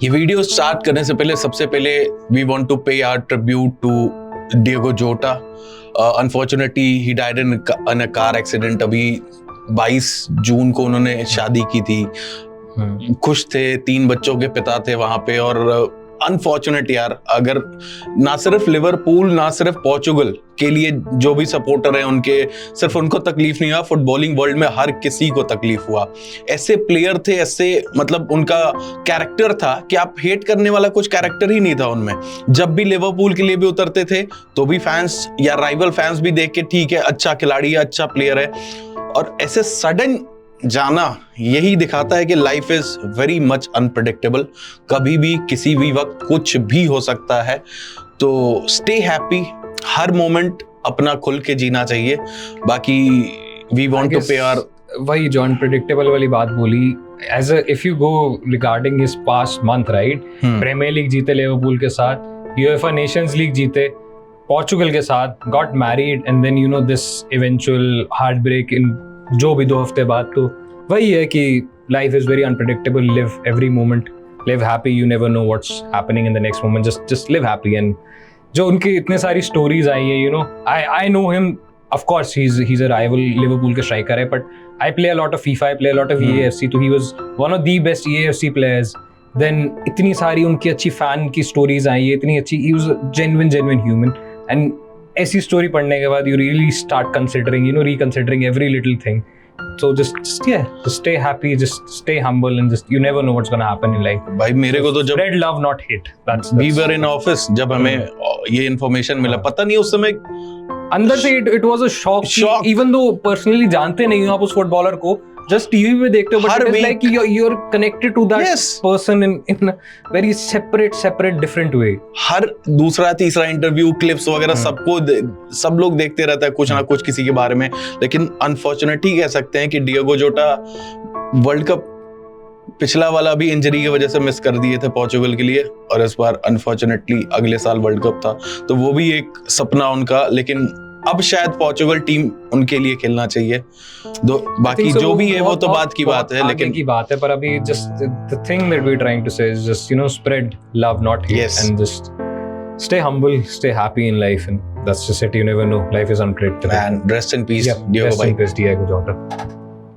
ये video start करने से पहले सबसे पहले we want to pay our tribute to Diego जोटा. Unfortunately he died in a car accident. अभी 22 जून को उन्होंने शादी की थी. खुश थे, 3 बच्चों के पिता थे वहां पे. और अनफॉर्चुनेट यार, अगर ना सिर्फ लिवरपूल ना सिर्फ पोर्चुगल के लिए जो भी सपोर्टर है उनके, सिर्फ उनको तकलीफ नहीं हुआ, फुटबॉलिंग वर्ल्ड में हर किसी को तकलीफ हुआ. ऐसे प्लेयर थे, ऐसे मतलब उनका कैरेक्टर था कि आप हेट करने वाला कुछ कैरेक्टर ही नहीं था उनमें. जब भी लिवरपूल के लिए भी उतरते थे तो भी फैंस या राइवल फैंस भी देख के ठीक है, अच्छा खिलाड़ी है, अच्छा प्लेयर है. और ऐसे सडन जाना यही दिखाता है कि life is very much unpredictable. कभी भी किसी भी वक्त कुछ भी हो सकता है. तो स्टे हैप्पी, हर मोमेंट अपना खुल के जीना चाहिए. बाकी we want to pay our, वही जो अनप्रेडिक्टेबल वाली बात बोली, as a if you go regarding his past month, right, premier league जीते लिवरपूल के साथ, यूएफए नेशंस लीग जीते पोर्चुगल के साथ, got married, and then you know this eventual heart break in जो भी 2 हफ्ते बाद. तो वही है कि life is very unpredictable. Live every moment, live happy, you never know what's happening in the next moment. Just live happy. And जो उनकी इतने सारी स्टोरीज आई है, you know, I know him, of course he is a rival, Liverpool के striker है, but I play a lot of FIFA, I play a lot of EAFC, तो he was one of the best EAFC players. Then इतनी सारी उनकी अच्छी fan की stories आई है, इतनी अच्छी, he was genuine human. And ऐसी स्टोरी पढ़ने के बाद you really start considering, you know, reconsidering every little thing. So just stay happy, just stay humble, and just you never know what's gonna happen in life. भाई मेरे को तो जब spread love not hate. we were in office, जब हमें ये information मिला, पता नहीं उस समय अंदर से it was a shock. Even though personally जानते नहीं हो आप उस फुटबॉलर को, just TV पे देखते हो, but it is like you're connected to that person in a very separate different way. हर दूसरा तीसरा इंटरव्यू, क्लिप्स वगैरह सब लोग देखते रहता है कुछ ना कुछ किसी के बारे में. लेकिन अनफॉर्चुनेटली कह सकते हैं कि डिएगो जोटा वर्ल्ड कप पिछला वाला भी इंजरी की वजह से मिस कर दिए थे पोर्चुगल के लिए, और इस बार अनफॉर्चुनेटली अगले साल वर्ल्ड कप था, तो वो भी एक सपना उनका. लेकिन अब शायद पोर्चुगल टीम उनके लिए खेलना चाहिए. बाकी जो भी है वो तो बात की बात है, लेकिन की बात है. पर अभी just the thing that we trying to say is just, you know, spread love not hate, and just stay humble, stay happy in life, and that's just it. You never know, life is unpredictable. And rest in peace, Diego rest in peace, Diego Jota.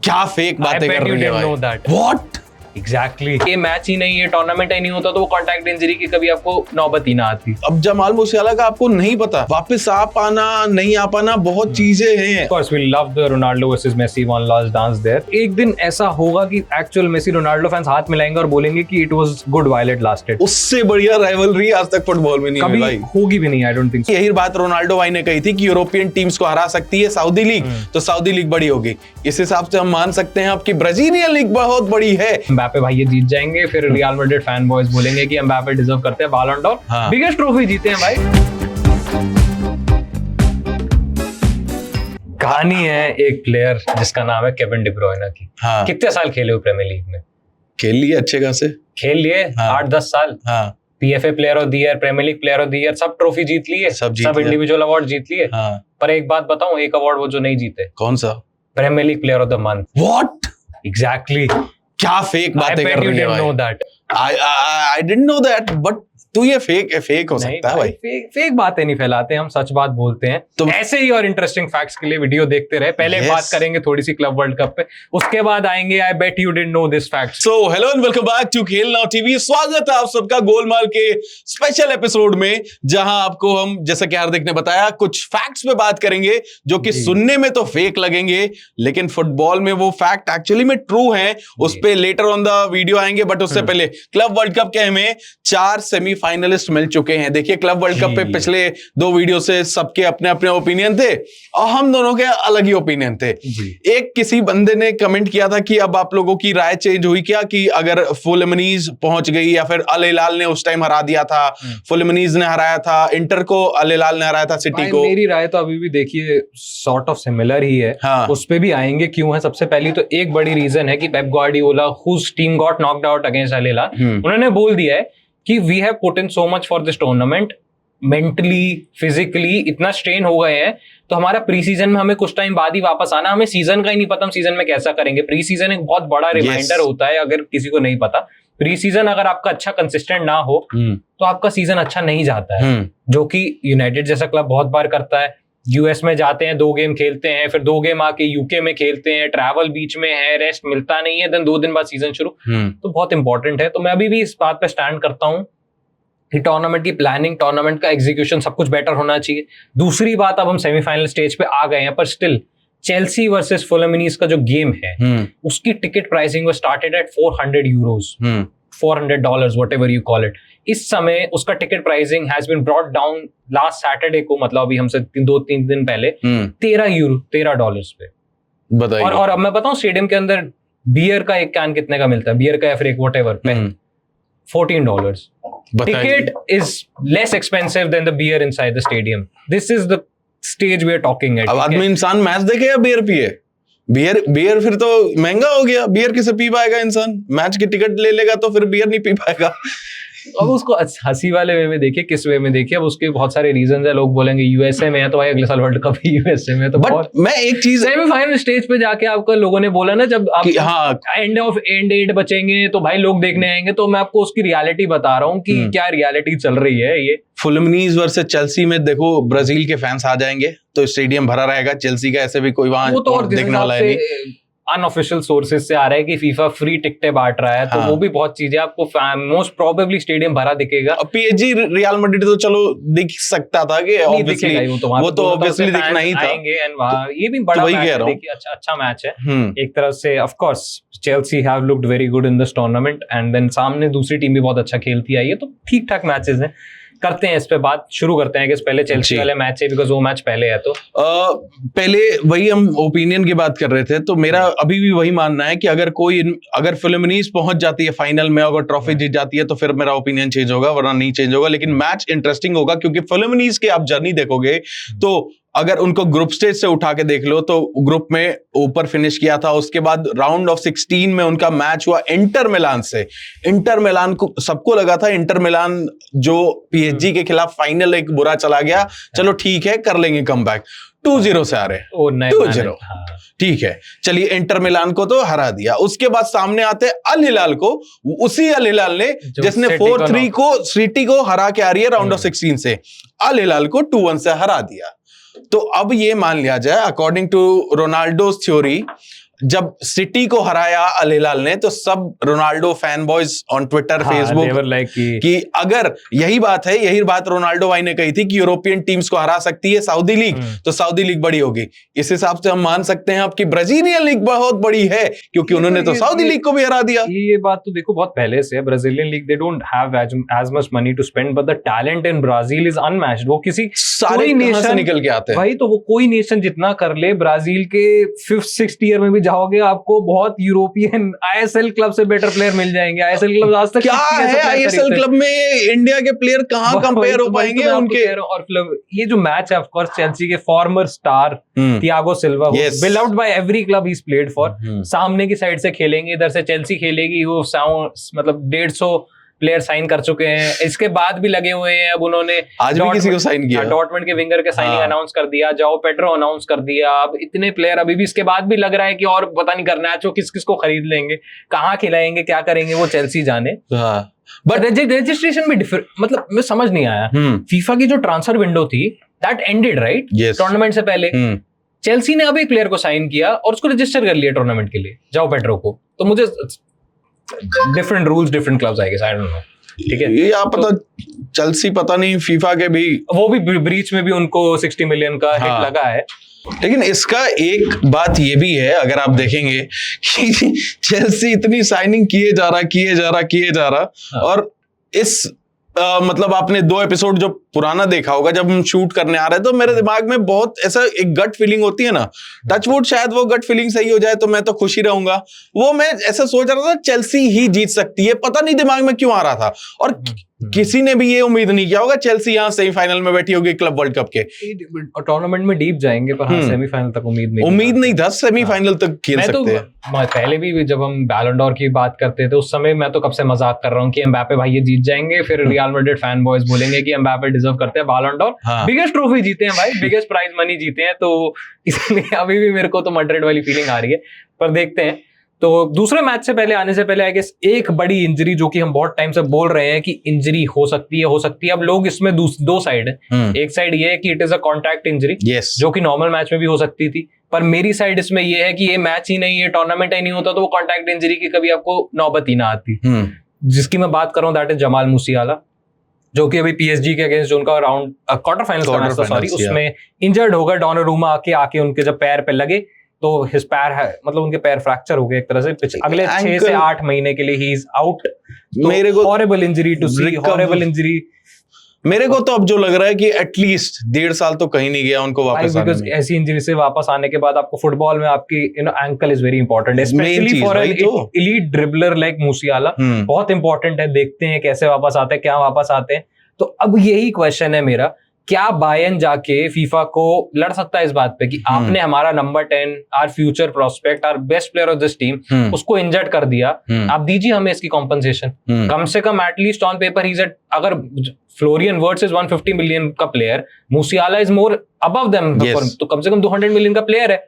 क्या fake बातें कर रही है भाई. know that. What? Exactly. ये match ही नहीं है, tournament ही नहीं होता तो वो कॉन्टैक्ट इंजरी की कभी आपको नौबत ही ना आती. अब जमाल मूसियाला का आपको नहीं पता, वापस आ पाना नहीं आ पाना, बहुत चीजें हैं. Of course, we love the Ronaldo versus Messi one last dance there. एक दिन ऐसा होगा कि एक्चुअल मेसी रोनाल्डो फैंस हाथ मिलाएंगे और बोलेंगे कि it was good while it lasted. उससे बढ़िया राइवलरी आज तक फुटबॉल में नहीं हुई भाई. होगी भी नहीं, I don't think so. यही बात रोनाल्डो भाई ने कही थी कि यूरोपियन टीम्स को हरा सकती है सऊदी लीग, तो सऊदी लीग बड़ी होगी. इस हिसाब से हम मान सकते हैं आपकी ब्राजीलियन लीग बहुत बड़ी है. एम्बापे भाई ये जीत जाएंगे, फिर रियल मैड्रिड फैन बॉयज बोलेंगे कि एम्बापे डिजर्व करते हैं बैलन डॉर. बिगेस्ट ट्रॉफी जीते हैं भाई. कहानी है एक प्लेयर जिसका नाम है केविन डी ब्रुयना की. कितने साल खेले हो प्रीमियर लीग में? खेल लिए अच्छे खासे, खेल लिए 8-10 साल. PFA player of the year, premier league player of the year, सब ट्रॉफी जीत लिए, सब इंडिविजुअल अवार्ड जीत लिए. पर एक बात बताऊं, एक अवार्ड वो जो नहीं जीते. कौन सा? Premier league player of the month. What? Exactly. क्या फेक बातें कर रही है भाई. know that. I didn't know that, but तू ये फेक हो सकता है भाई. फेक बातें नहीं फैलाते, हम सच बात बोलते हैं. तो ऐसे ही और इंटरेस्टिंग फैक्ट्स के लिए वीडियो देखते रहे. पहले बात करेंगे थोड़ी सी क्लब वर्ल्ड कप पे, उसके बाद आएंगे I bet you didn't know this fact. So hello and welcome back to Khel now TV. स्वागत है आप सबका गोलमाल के स्पेशल एपिसोड में, जहां आपको हम, जैसा कि हार्दिक ने बताया, कुछ फैक्ट्स पे बात करेंगे जो कि सुनने में तो फेक लगेंगे, लेकिन फुटबॉल में वो फैक्ट एक्चुअली में ट्रू हैं. उस पे लेटर ऑन द वीडियो आएंगे, बट उससे पहले क्लब वर्ल्ड कप के हमें 4 सेमीफाइनलिस्ट मिल चुके हैं. देखिए क्लब वर्ल्ड कप पे पिछले 2 वीडियो से सबके अपने अपने ओपिनियन थे, और हम दोनों के अलग ही ओपिनियन थे. एक किसी बंदे ने कमेंट किया था कि अब आप लोगों की राय चेंज हुई क्या, कि अगर फुलमनीज पहुंच गई या फिर अल हिलाल ने उस टाइम हरा दिया था, फुलमनीज ने हराया था इंटर को, अल हिलाल ने हराया था सिटी को. मेरी राय तो अभी भी देखिए सॉर्ट ऑफ सिमिलर ही है. उस पे भी आएंगे क्यों है. सबसे पहली तो एक बड़ी रीजन है कि Pep Guardiola, whose team got knocked out against Al Hilal, उन्होंने बोल दिया है कि we have put in so much for this tournament, mentally physically इतना स्ट्रेन हो गए हैं, तो हमारा प्री सीजन में हमें कुछ टाइम बाद ही वापस आना. हमें सीजन का ही नहीं पता हम सीजन में कैसा करेंगे. प्री सीजन एक बहुत बड़ा रिमाइंडर होता है, अगर किसी को नहीं पता. प्री सीजन अगर आपका अच्छा कंसिस्टेंट ना हो तो आपका सीजन अच्छा नहीं जाता है, जो कि यूनाइटेड जैसा क्लब बहुत बार करता है। यूएस में जाते हैं, 2 गेम खेलते हैं, फिर 2 गेम आके यूके में खेलते हैं, ट्रैवल बीच में है, रेस्ट मिलता नहीं है, देन 2 दिन बाद सीजन शुरू। तो बहुत इंपॉर्टेंट है। तो मैं अभी भी इस बात पे स्टैंड करता हूँ कि टूर्नामेंट की प्लानिंग, टूर्नामेंट का एग्जीक्यूशन सब कुछ बेटर होना चाहिए। दूसरी बात, अब हम सेमीफाइनल स्टेज पे आ गए हैं, पर स्टिल चेल्सी वर्सेस फुलमिनीज का जो गेम है उसकी टिकट प्राइसिंग वो started at €400, $400, whatever you call it. इस समय उसका ticket pricing has been brought down last Saturday को, मतलब अभी हमसे 2-3 दिन पहले, $13 पे। बताइए। और अब मैं बताऊं, स्टेडियम के अंदर बियर का एक कैन कितने का मिलता है, बियर का या फिर एक वॉटेवर पे, $14। Ticket is less expensive than the beer inside the stadium. This is the stage we are talking at. अब आदमी इंसान मैच देखे या बियर पिए? बियर फिर तो महंगा हो गया। बियर किसे पी पाएगा इंसान? मैच की टिकट ले लेगा तो फिर बियर नहीं पी पाएगा। अब उसको हंसी वाले वे में देखिए, किस वे में देखिए। अब उसके बहुत सारे रीजंस है। लोग बोलेंगे यूएसए में है तो भाई अगले साल वर्ल्ड कप ही यूएसए में, तो बट मैं एक चीज, सेमीफाइनल स्टेज पे जाके आपको लोगों ने बोला ना, जब आप एंड 8 बचेंगे तो भाई लोग देखने आएंगे, तो मैं आपको उसकी रियलिटी बता रहा हूँ कि क्या रियलिटी चल रही है। ये फुलमिनीज वर्सेस चेल्सी में देखो, ब्राजील के फैंस आ जाएंगे तो स्टेडियम भरा रहेगा। चेल्सी का ऐसे भी कोई वहां देखने वाला है नहीं। अनऑफिशियल सोर्सेज से आ रहा है कि फीफा फ्री टिकटें बांट रहा है, तो वो भी बहुत चीजें आपको मोस्ट प्रोबेबली स्टेडियम भरा दिखेगा। पीएसजी रियल मैड्रिड तो चलो दिख सकता था कि ऑब्वियसली वो तो ऑब्वियसली दिखना ही था। एंड ये भी बड़ा मैच है, देखिए अच्छा मैच है एक तरह से। Of course Chelsea have looked very good in this tournament, and then सामने दूसरी टीम भी बहुत अच्छा खेलती आई है, तो ठीक ठाक मैचेस हैं। करते हैं इस पे बात, शुरू करते हैं कि पहले चेल्सी वाले मैच है, बिकॉज वो मैच पहले है। तो पहले वही हम ओपिनियन की बात कर रहे थे, तो मेरा अभी भी वही मानना है कि अगर फिल्मिनीज पहुंच जाती है फाइनल में, अगर ट्रॉफी जीत जाती है, तो फिर मेरा ओपिनियन चेंज होगा, वरना नहीं चेंज होगा। लेकिन मैच इंटरेस्टिंग होगा क्योंकि फिल्मिनीज के आप जर्नी देखोगे तो अगर उनको ग्रुप स्टेज से उठा के देख लो तो ग्रुप में ऊपर फिनिश किया था, उसके बाद राउंड ऑफ 16 में उनका मैच हुआ इंटर मिलान से। इंटर मिलान को सबको लगा था इंटर मिलान जो पीएसजी के खिलाफ फाइनल एक बुरा चला गया, चलो ठीक है कर लेंगे कमबैक, 2-0 से आ रहे, 2-0 ठीक है, चलिए इंटर मिलान को तो हरा दिया। उसके बाद सामने आते अल हिलाल को, उसी अल हिलाल ने जिसने 4-3 को सिटी को हरा के आ रही है राउंड ऑफ 16 से, अल हिलाल को 2-1 से हरा दिया। तो अब ये मान लिया जाए अकॉर्डिंग टू रोनाल्डोज थ्योरी, जब सिटी को हराया अल हिलाल ने तो सब Ronaldo fan boys on Twitter Facebook कि अगर यही बात है, यही बात रोनाल्डो भाई ने कही थी कि यूरोपियन टीम्स को हरा सकती है सऊदी लीग, तो सऊदी लीग बड़ी होगी। इस हिसाब से हम मान सकते हैं अब कि ब्राजीलियन लीग बहुत बड़ी है क्योंकि उन्होंने तो सऊदी लीग को भी हरा दिया। ये बात तो देखो बहुत पहले से है, Brazilian league they don't have as much money to spend, but the talent in Brazil is unmatched. वो किसी सारे नेशन से निकल के आते हैं भाई, तो वो कोई नेशन जितना कर ले, ब्राजील के 5th-6th ईयर में भी जाओगे आपको बहुत यूरोपियन आईएसएल क्लब से बेटर प्लेयर मिल जाएंगे। आईएसएल क्लब आज तक क्या है, आईएसएल क्लब में इंडिया के प्लेयर कहां कंपेयर हो पाएंगे उनके। और ये जो मैच है ऑफ कोर्स चेल्सी के former star Thiago Silva, beloved by every club he is played for, सामने की साइड से खेलेंगे, इधर से चेल्सी खेलेगी। वो मतलब 150 प्लेयर साइन कर चुके हैं, इसके बाद भी लगे हुए हैं। अब उन्होंने आज भी किसी को साइन किया, डॉर्टमंड के विंगर के साइनिंग अनाउंस कर दिया, जाओ पेड्रो अनाउंस कर दिया। अब इतने प्लेयर अभी भी इसके बाद भी लग रहा है कि और पता नहीं करना है, किस किस को खरीद लेंगे, कहाँ खिलाएंगे, क्या करेंगे, वो चेल्सी जाने। बट रजिस्ट्रेशन भी डिफरेंट, मतलब मैं समझ नहीं आया। फीफा की जो ट्रांसफर विंडो थी दैट एंडेड राइट टूर्नामेंट से पहले, चेल्सी ने अब एक प्लेयर को साइन किया और उसको रजिस्टर कर लिया टूर्नामेंट के लिए, जाओ पेड्रो को। तो मुझे different rules different clubs I guess, I don't know, ठीक है। ये आप पता चेल्सी पता नहीं फीफा के भी वो भी ब्रीच में भी उनको 60 मिलियन का हिट लगा है। लेकिन इसका एक बात ये भी है, अगर आप देखेंगे कि चेल्सी इतनी साइनिंग किए जा रहा और इस मतलब आपने 2 एपिसोड जो पुराना देखा होगा, जब हम शूट करने आ रहे तो मेरे दिमाग में बहुत ऐसा एक गट फीलिंग होती है ना, टचवुड शायद वो गट फीलिंग सही हो जाए तो मैं तो खुश ही रहूंगा। वो मैं ऐसा सोच रहा था चेल्सी ही जीत सकती है, पता नहीं दिमाग में क्यों आ रहा था। और किसी ने भी ये उम्मीद नहीं किया होगा चेल्सी यहाँ सेमीफाइनल में बैठी होगी क्लब वर्ल्ड कप के। टूर्नामेंट में डीप जाएंगे पर हाँ सेमीफाइनल तक उम्मीद नहीं था, सेमीफाइनल तक खेल सकते हैं। पहले भी जब हम बैलन डोर की बात करते थे उस समय मैं तो कब से मजाक कर रहा हूँ कि एम्बापे भाई ये जीत जाएंगे, फिर रियल मैड्रिड फैन बॉयज बोलेंगे कि एम्बापे डिजर्व करते हैं बैलन डोर, बिगेस्ट ट्रॉफी जीते हैं भाई, बिगेस्ट प्राइज मनी जीते हैं। तो इसलिए अभी भी मेरे को तो मैड्रिड वाली फीलिंग आ रही है, पर देखते हैं। तो दूसरे मैच से पहले आने से पहले आई गेस एक बड़ी इंजरी जो कि हम बहुत टाइम से बोल रहे हैं कि इंजरी हो सकती है। अब लोग इसमें दो साइड है। एक साइड ये है कि it is a contact injury, जो कि नॉर्मल मैच में भी हो सकती थी, पर मेरी साइड इसमें ये है कि ये मैच ही नहीं है, टूर्नामेंट ही नहीं होता तो वो कॉन्टैक्ट इंजरी की कभी आपको नौबत ही ना आती। जिसकी मैं बात कर रहा हूँ दैट इज जमाल मूसियाला, जो कि अभी पीएसजी के अगेंस्ट जो उनका राउंड क्वार्टर फाइनल्स का मैच था, सॉरी, उसमें इंजर्ड होगा। डोनारूमा आके उनके जब पैर पे लगे तो हिज पैर है, मतलब उनके पैर फ्रैक्चर हो गए एक तरह से, अगले 6 से 8 महीने के लिए ही इज आउट। मेरे को horrible injury to see, horrible injury. मेरे को तो अब जो लग रहा है कि एटलीस्ट 1.5 साल तो कहीं नहीं गया उनको वापस आने में। ऐसी इंजरी से वापस आने के बाद आपको फुटबॉल में आपकी ankle is very important, specially for an elite dribbler like मूसियाला। बहुत इंपॉर्टेंट है, देखते हैं कैसे वापस आते हैं, क्या वापस आते हैं। तो अब यही क्वेश्चन है मेरा, क्या बायर्न जाके फीफा को लड़ सकता है इस बात पे कि आपने हमारा number 10, our future prospect, our best player of this team, उसको इंजर्ड कर दिया, आप दीजिए हमें इसकी कॉम्पनसेशन। कम से कम at least on paper he is at, अगर फ्लोरियन वर्ट्स इज 150 मिलियन का player, Musiala is more above them, तो कम से कम 200 मिलियन का प्लेयर है।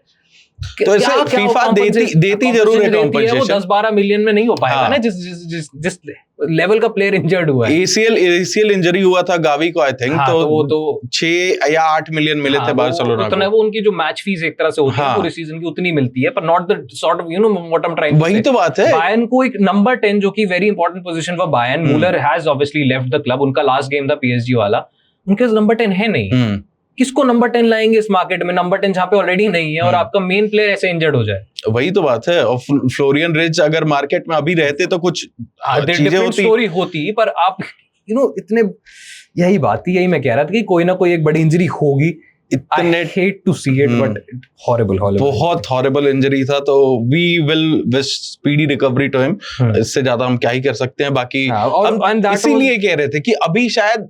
तो ऐसे फीफा देती जरूर है कॉम्पनसेशन, वो 10-12 मिलियन में नहीं हो पाएगा ना, जिस लेवल का प्लेयर इंजर्ड हुआ है। एसीएल इंजरी हुआ था गावी को, आई थिंक, तो वो तो 6 या 8 मिलियन मिले थे बार्सिलोना को। वो उनकी जो मैच फीस एक तरह से होती है पूरे सीजन की उतनी मिलती है, पर not the sort of what I am trying. वही तो बात है। बायर्न को एक नंबर 10 जो कि very important position for Bayern, Müller has obviously left the club, उनका लास्ट गेम था पीएसजी वाला, उनके नंबर 10 है नहीं। किसको नंबर 10 लाएंगे इस मार्केट में, नंबर 10 जहां पे ऑलरेडी नहीं है और आपका मेन प्लेयर ऐसे इंजर्ड हो जाए। वही तो बात है। और फ्लोरियन रिच अगर मार्केट में अभी रहते तो कुछ चीजें होती, पर आप इतने, यही बात थी, यही मैं कह रहा था कि कोई ना कोई एक बड़ी इंजरी होगी। I hate to see it, but horrible. बहुत हॉरिबल इंजरी था, तो we will wish speedy recovery to him। इससे ज्यादा हम क्या ही कर सकते हैं। बाकी हम इसीलिए कह रहे थे कि अभी शायद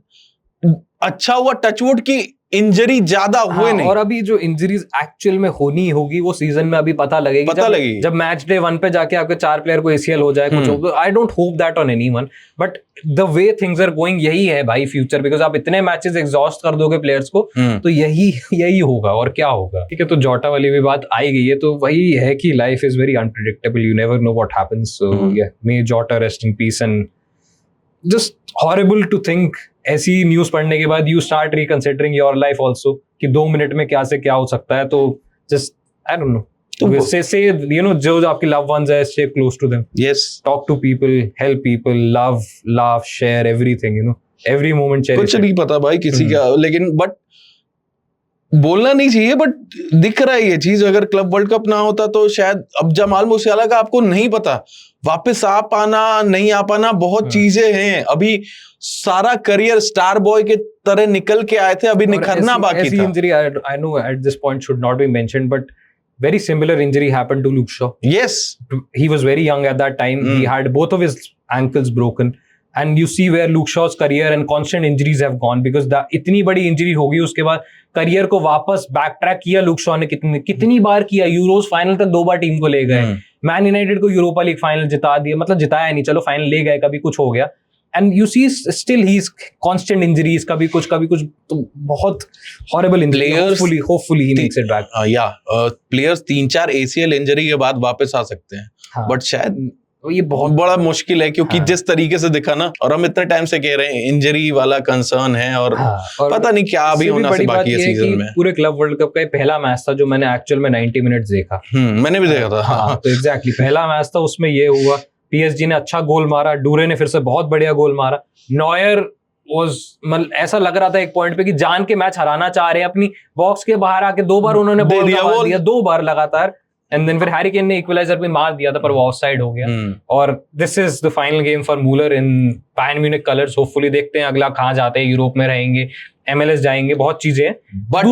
अच्छा हुआ टचवुड की इंजरी ज्यादा हुए नहीं, और अभी जो इंजरीज एक्चुअल में होनी होगी वो सीजन में अभी पता लगेगी, जब मैच डे 1 पे जाके आपके 4 प्लेयर को एसीएल हो जाए कुछ हो। I don't hope that on anyone, but the way things are going यही है भाई फ्यूचर, बिकॉज आप इतने मैचेस एग्जॉस्ट कर दोगे प्लेयर्स को, तो यही होगा और क्या होगा। ठीक है, तो जोटा वाली भी बात आई गई है, तो वही है कि life is very unpredictable, you never know what happens. So yeah, may Jota rest in peace, and just horrible to think ऐसी न्यूज पढ़ने के बाद you start reconsidering your life also, कि 2 मिनट में क्या से क्या हो सकता है। तो जस्ट आई डोंट नो, तो से जो आपके लव वंस है, stay close to them, yes, talk to people, help people, love, laugh, share everything, every moment cherish. कुछ नहीं पता भाई किसी का, लेकिन बट बोलना नहीं चाहिए, बट दिख रहा है ये चीज। अगर क्लब वर्ल्ड कप ना होता तो शायद, अब जमाल मूसियाला का आपको नहीं पता वापस आ पाना नहीं आ पाना, बहुत चीजें हैं। अभी सारा करियर स्टार बॉय के तरह निकल के आए थे, अभी निखरना बाकी था। Injury I know at this point should not be mentioned, but very similar injury happened to Luke Shaw. Yes, he was very young at that time. He had both of his ankles broken, and you see where Luke Shaw's career and constant injuries have gone, because इतनी बड़ी injury होगी, उसके बाद career को वापस back track किया look Shaw ने कितनी बार किया। यूरोस फाइनल तक 2 बार टीम को ले गए, मैन यूनाइटेड को यूरोपा लीग फाइनल जिता दिया, मतलब जिताया नहीं, चलो फाइनल ले गए, कभी कुछ हो गया। And you see still he's constant injuries, कभी कुछ, तो बहुत horrible injury. Hopefully he makes it back. Players 3-4 ACL injury के बाद वापस आ सकते हैं, बट शायद ये बहुत बड़ा मुश्किल है, क्योंकि जिस तरीके से दिखा ना, और हम इतने टाइम से कह रहे हैं इंजरी वाला कंसर्न है, और पता नहीं क्या अभी होना से बाकी है सीजन में। पूरे क्लब वर्ल्ड कप का पहला मैच था जो मैंने एक्चुअल में 90 मिनट्स देखा। मैंने भी देखा था। तो एग्जैक्टली पहला मैच था, उसमें ये हुआ, पीएसजी ने अच्छा गोल मारा, डूरे ने फिर से बहुत बढ़िया गोल मारा, नॉयर मतलब ऐसा लग रहा था एक पॉइंट पे कि जान के मैच हराना चाह रहे हैं, अपनी बॉक्स के बाहर आके 2 बार उन्होंने बॉल दिया 2 बार लगातार, एंड देन फिर हैरी केन ने इक्वलाइजर भी मार दिया था, पर वो ऑफसाइड हो गया। और this is the final game for Müller in Bayern Munich colours. Hopefully देखते हैं अगला कहां जाते हैं, यूरोप में रहेंगे, MLS जाएंगे, बहुत चीजें हैं। बट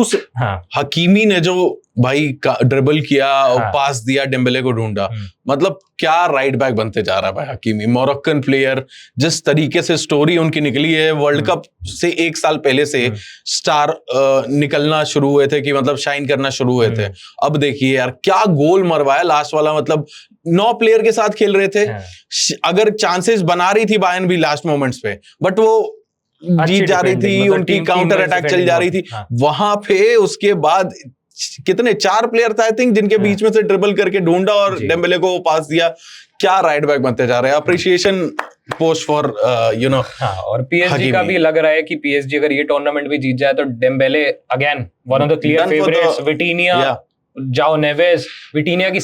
हकीमी ने जो भाई ड्रिबल किया और पास दिया, डेम्बेले को ढूंढा, मतलब क्या राइट बैक बनते जा रहा है भाई हकीमी। मोरक्कन प्लेयर, जिस तरीके से स्टोरी उनकी निकली है, वर्ल्ड कप से 1 साल पहले से स्टार निकलना शुरू हुए थे, कि मतलब शाइन करना शुरू हुए थे। अब देखिए यार क्या गोल मरवाया लास्ट वाला, मतलब 9 प्लेयर के साथ खेल रहे थे, अगर चांसेस बना रही थी बायर्न भी लास्ट मोमेंट्स पे, बट वो जीत जा रही थी, उनकी काउंटर अटैक चल जा रही थी, वहां पे उसके बाद कितने 4 प्लेयर थे आई थिंक जिनके बीच में से ड्रिबल करके ढूंढा और जी। डेम्बेले को पास दिया। क्या राइट बैक बनते जा रहे हैं, appreciation post for you know. हाँ, और पीएसजी का भी लग रहा है कि पीएसजी अगर ये टूर्नामेंट भी जीत जाए तो Dembélé again one of the clear Done for favourites, the- Vitinha, Yeah. जाओ नेवेस, विटिनिया की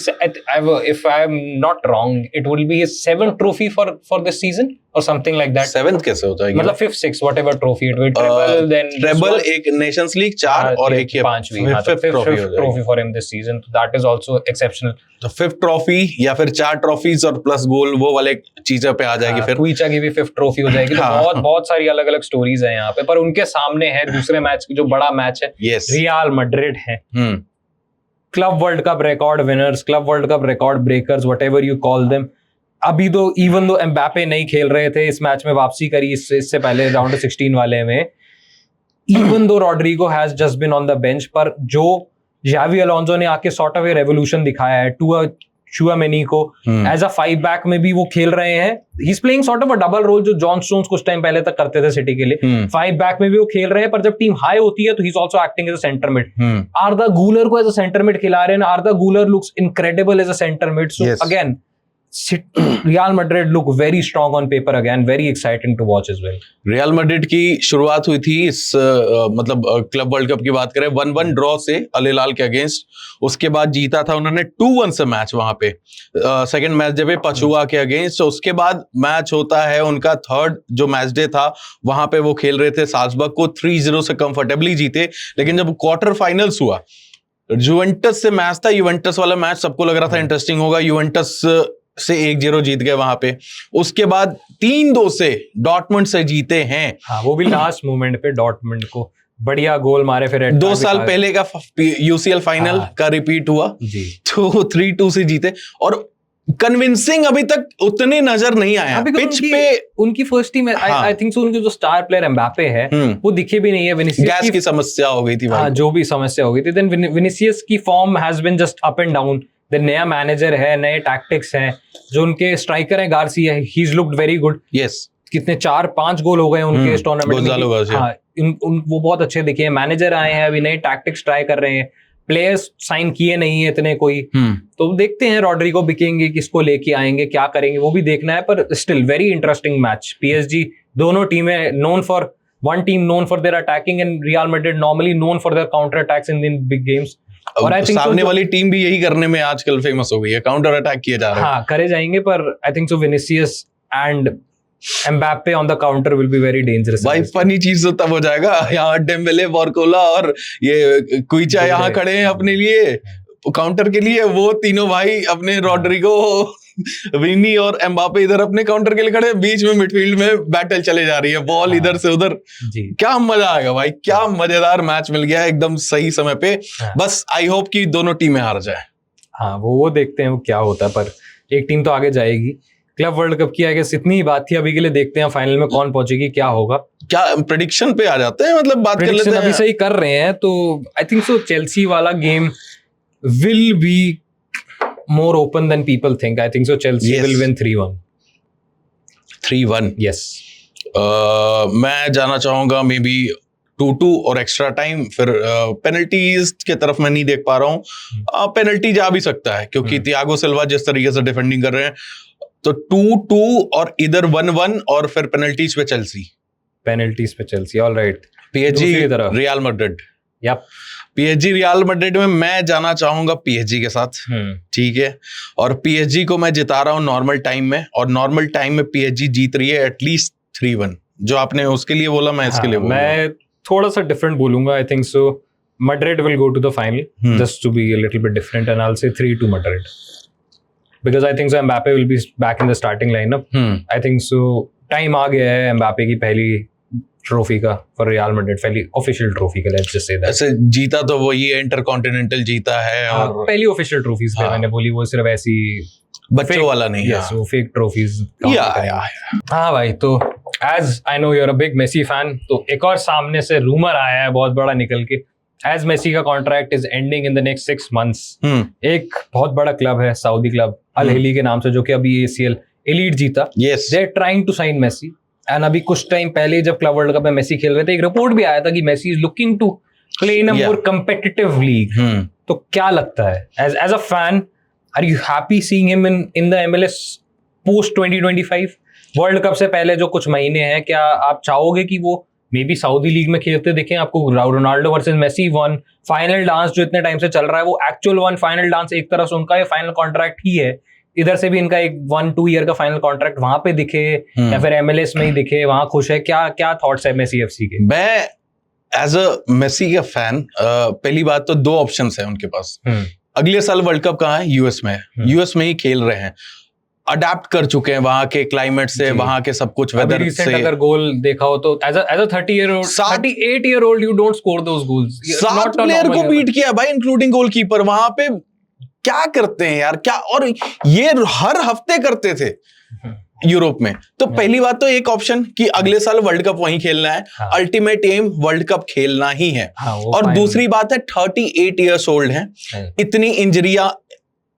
if I am not wrong it will be his 7th trophy for this season or something like that. 7th कैसे हो जाएगी, मतलब 5th 6th whatever trophy it will treble then this treble, one. एक nations league 4 और एक ये 5वीं, हाँ, तो 5th ट्रॉफी हो जाएगी। trophy for him this season, so that is also exceptional. तो 5th ट्रॉफी या फिर 4 ट्रॉफीज और प्लस गोल, वो वाले चीजें पे आ जाएगी फिर। क्विचा की भी 5th ट्रॉफी हो जाएगी। तो हाँ। बहुत बहुत सारी अलग अलग स्टोरीज हैं यहाँ पे, पर उनके सामने है दूसरे मैच जो बड़ा मैच है, यस। रियल मैड्रिड है, club world cup record winners, club world cup record breakers, whatever you call them. अभी तो इवन दो एम्बापे नहीं खेल रहे थे, इस मैच में वापसी करी इससे पहले राउंड ऑफ 16 वाले में, even though Rodrigo has just been on the bench, पर जो जावी अलोंसो ने आके सॉर्ट ऑफ ए रेवोल्यूशन दिखाया है टू अ चुआमेनी को एज अ 5 बैक में भी वो खेल रहे हैं। He is playing sort of a double role जो जॉन स्टोन्स कुछ टाइम पहले तक करते थे सिटी के लिए। 5 बैक में भी वो खेल रहे हैं, पर जब टीम हाई होती है तो he is also acting as a centre mid. Arda Guler को एज अ सेंटर मिड खिला रहे हैं, Arda Guler looks incredible as a centre mid. So Yes. Again Real Madrid look very strong on paper again, very exciting to watch as well. Real Madrid की शुरुआत हुई थी इस मतलब club world cup की बात करें 1-1 ड्रॉ से अल हिलाल के अगेंस्ट। उसके बाद जीता था उन्होंने 2-1 से मैच वहां पे, सेकंड मैच जब पचुआ के अगेंस्ट। उसके बाद मैच होता है उनका थर्ड जो मैच डे था, वहां पे वो खेल रहे थे साल्जबर्ग को, 3-0 से कंफर्टेबली जीते। लेकिन जब क्वार्टर फाइनल्स हुआ, यूवेंटस से मैच था, यूवेंटस वाला मैच सबको लग रहा था इंटरेस्टिंग होगा, यूवेंटस से 1-0 जीत गए वहां पे। उसके बाद 3-2 से डॉर्टमुंड से जीते हैं। हाँ, वो भी लास्ट मोमेंट पे डॉर्टमुंड को बढ़िया गोल मारे, फिर 2 साल पहले का यूसीएल फाइनल का रिपीट हुआ, जी, तो 3-2 से जीते। और कन्विंसिंग अभी तक उतने नजर नहीं आया पिच पे। उनकी फर्स्ट टीम आई थिंक सो, उनकी जो स्टार प्लेयर एम्बापे है वो दिखे भी नहीं है। गैस की समस्या हो गई थी, हाँ, जो भी समस्या हो गई थी। देन विनिसियस की form has been just up and down. Then नया मैनेजर है, नए टैक्टिक्स हैं, जो उनके स्ट्राइकर है Garcia, he is looked very good. Yes, कितने 4-5 गोल हो गए उनके इस टूर्नामेंट में। हाँ, वो बहुत अच्छे दिखे हैं। मैनेजर आए हैं, अभी नए टैक्टिक्स ट्राई कर रहे हैं, प्लेयर्स साइन किए नहीं है इतने कोई। तो देखते हैं रॉड्रिगो बिकेंगे, किसको लेके आएंगे, क्या करेंगे, वो भी देखना है। पर still very interesting match. PSG, दोनों टीमें known for, one team known for their attacking and real Madrid normally known for their counter attacks in big games. और आई थिंक सामने वाली टीम भी यही करने में आजकल फेमस हो गई है, काउंटर अटैक किए जा रहे हैं। हाँ, करे जाएंगे, पर आई think so Vinicius and Mbappe on the counter will be very dangerous. भाई फनी चीज तो तब हो जाएगा, यहाँ डेम्बेले, बारकोला और ये कुइचा यहाँ खड़े हैं अपने लिए काउंटर के लिए, वो तीनों भाई अपने रॉड्रिगो, विनी और एम्बापे इधर अपने काउंटर के लिए खड़े, बीच में मिडफील्ड में बैटल चले जा रही है, बॉल इधर से उधर। क्या मजा आएगा भाई, क्या मजेदार मैच मिल गया एकदम सही समय पे। बस आई होप कि दोनों टीमें हार जाए। हाँ, वो देखते हैं वो क्या होता है, पर एक टीम तो आगे जाएगी। क्लब वर्ल्ड कप की आई गेस इतनी ही बात थी। अभी के लिए देखते हैं फाइनल में कौन पहुंचेगी, क्या होगा। क्या प्रेडिक्शन पे आ जाते हैं, मतलब बात कर लेते हैं। अभी सही कर रहे हैं, तो आई थिंक सो चेल्सी वाला game will be more open than people think. I think so Chelsea will win 3-1. 3-1, yes. मैं जाना चाहूंगा मे बी 2-2 और एक्स्ट्रा टाइम। फिर पेनल्टीज के तरफ मैं नहीं देख पा रहा हूँ, पेनल्टी जा भी सकता है क्योंकि थियागो सिल्वा जिस तरीके से डिफेंडिंग कर रहे हैं। तो 2-2 और इधर 1-1 और फिर पेनल्टीज पे चेल्सी। पेनल्टीज पे Chelsea, all right. PSG Real Madrid. Yup, PSG Real Madrid में मैं जाना चाहूंगा पीएसजी के साथ, ठीक है। और पीएसजी को मैं जिता रहा हूँ नॉर्मल टाइम में, और नॉर्मल टाइम में पीएसजी जीत रही है एटलीस्ट 3-1। जो आपने उसके लिए बोला मैं इसके लिए बोलूंगा। मैं थोड़ा सा डिफरेंट बोलूंगा। I think so Madrid will go to the final, just to be a little bit different, and I will say 3-2 Madrid, because I think so Mbappe will be back in the starting lineup. I think so time आ गया है Mbappe की पहली trophy का for Real Madrid, पहली official trophy का। Let's just say that. ऐसे जीता तो वो ये इंटरकॉन्टिनेंटल जीता है, और पहली ऑफिशियल ट्रॉफीज पे मैंने बोली, वो सिर्फ ऐसी बच्चों वाला नहीं है, वो फेक ट्रॉफीज। हाँ भाई, तो as I know you are a big Messi fan, तो एक और सामने से रूमर आया है बहुत बड़ा निकल के, एज मेसी का contract is ending in the next 6 months। एक बहुत बड़ा क्लब है, सऊदी क्लब अल हिली के नाम से, जो कि अभी ACL एलीट जीता। They are trying to sign Messi, and अभी कुछ टाइम पहले जब क्लब वर्ल्ड कप में मेसी खेल रहे थे, एक रिपोर्ट भी आया था कि Messi is looking to play in a Yeah. more competitive league. तो क्या लगता है as a fan, are you happy seeing him in the MLS post 2025? World cup से पहले जो कुछ महीने हैं, क्या आप चाहोगे कि वो मे बी सऊदी लीग में खेलते दिखें आपको? Ronaldo versus Messi one final dance जो इतने टाइम से चल रहा है, वो एक्चुअल वन फाइनल डांस एक तरह से उनका ये फाइनल कॉन्ट्रैक्ट ही है, इधर से भी इनका एक 1-2 ईयर का फाइनल कॉन्ट्रैक्ट वहां पे दिखे या फिर एमएलएस में ही दिखे, वहां खुश है? क्या थॉट्स है मेसी एफसी के? मैं एज अ मेसी का फैन, पहली बात तो 2 ऑप्शंस है उनके पास। अगले साल वर्ल्ड कप कहाँ है? यूएस में है। यूएस में ही खेल रहे हैं, अडेप्ट कर चुके हैं वहां के क्लाइमेट से, वहां के सब कुछ वेदर से। अगर गोल देखा हो तो as a 38 year old you don't score those goals. 7 player को बीट किया भाई, इंक्लूडिंग गोलकीपर। वहां पे क्या करते हैं यार, क्या, और ये हर हफ्ते करते थे यूरोप में। तो पहली बात तो एक ऑप्शन कि अगले साल वर्ल्ड कप वहीं खेलना है, अल्टीमेट एम वर्ल्ड कप खेलना ही है। और दूसरी बात है 38 इयर्स ओल्ड हैं, इतनी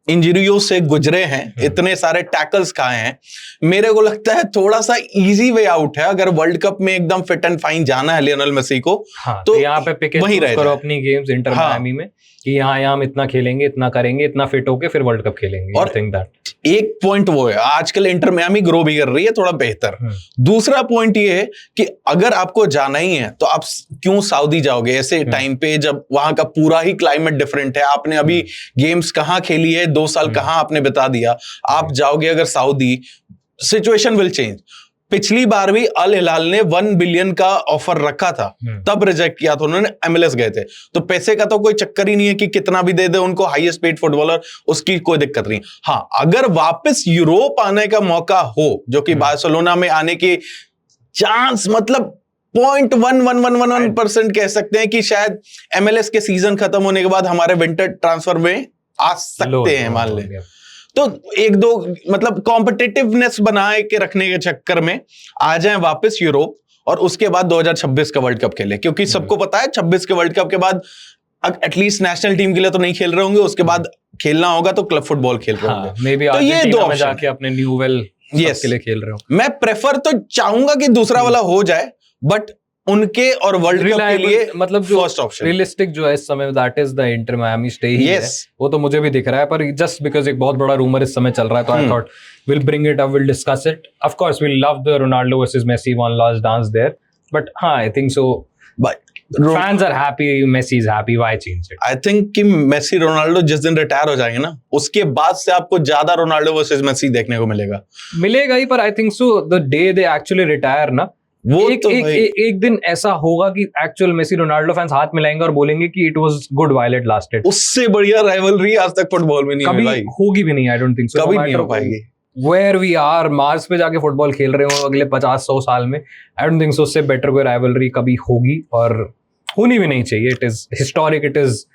इंजरियों से गुजरे हैं, इतने सारे टैकल्स खाए हैं। मेरे को लगता है थोड़ा सा इजी वे आउट है, अगर वर्ल्ड कप में एकदम फिट एंड फाइन जाना है लियोनेल मेसी को, तो यहाँ पे पिक वहीं रह करो अपनी गेम्स इंटर मियामी में कि यहाँ हम इतना खेलेंगे, इतना करेंगे, इतना फिट होके फिर वर्ल्ड कप खेलेंगे। और थिंक दैट एक पॉइंट वो है, आजकल इंटर मियामी ग्रो भी कर रही है थोड़ा बेहतर। दूसरा पॉइंट ये है कि अगर आपको जाना ही है तो आप क्यों सऊदी जाओगे ऐसे टाइम पे, जब वहां का पूरा ही क्लाइमेट डिफरेंट है। आपने अभी गेम्स कहाँ खेली है, 2 साल कहाँ आपने बिता दिया, आप जाओगे अगर सऊदी, सिचुएशन विल चेंज। पिछली बार भी अल हिलाल ने 1 बिलियन का ऑफर रखा था, तब रिजेक्ट किया था उन्होंने, एमएलएस गए थे। तो पैसे का तो कोई चक्कर ही नहीं है कि कितना भी दे दे उनको, हाईएस्ट पेड फुटबॉलर, उसकी कोई दिक्कत नहीं। हाँ, अगर वापस यूरोप आने का मौका हो, जो कि बार्सिलोना में आने के चांस मतलब 0.1111% कह सकते हैं कि शायद एमएलएस के सीजन खत्म होने के बाद हमारे विंटर ट्रांसफर में आ सकते हैं, मान लें। तो 1-2 मतलब कॉम्पिटिटिवनेस बनाए के रखने के चक्कर में आ जाएं वापस यूरोप, और उसके बाद 2026 का वर्ल्ड कप खेले, क्योंकि सबको पता है 26 के वर्ल्ड कप के बाद एटलीस्ट नेशनल टीम के लिए तो नहीं खेल रहे होंगे, उसके बाद खेलना होगा तो क्लब फुटबॉल खेल रहे होंगे। तो ये 2 ऑप्शन जाके अपने न्यू वेल के लिए खेल रहे हो। मैं प्रेफर तो चाहूंगा कि दूसरा वाला हो जाए, बट उनके और वर्ल्ड कप के लिए मतलब फर्स्ट ऑप्शन रियलिस्टिक जो है इस समय, that is the Inter Miami stay ही है। वो तो मुझे भी दिख रहा है, पर जस्ट बिकॉज एक बहुत बड़ा रूमर इस समय चल रहा है, तो I thought will bring it up, will discuss it. Of course will love the Ronaldo versus Messi one last dance there, but हाँ, I think so fans are happy, Messi is happy, why change it? I think कि Messi Ronaldo जिस दिन retire हो जाएंगे ना, उसके बाद से आपको ज्यादा रोनाल्डो वर्सेस मेसी देखने को मिलेगा ही। पर आई think so the day they actually retire ना, वो एक दिन ऐसा होगा कि एक्चुअल मेसी रोनाल्डो फैंस हाथ मिलाएंगे और बोलेंगे कि it was good while it lasted. उससे बढ़िया राइवलरी आज तक फुटबॉल में नहीं कभी होगी भी नहीं, आई डोंट थिंक सो, कभी नहीं हो पाएगी। वेयर वी आर, मार्स पे जाके फुटबॉल खेल रहे हो अगले 50-100 साल में, आई डोंट थिंक सो उससे बेटर कोई राइवलरी कभी होगी, और होनी भी नहीं चाहिए। It is historic, it is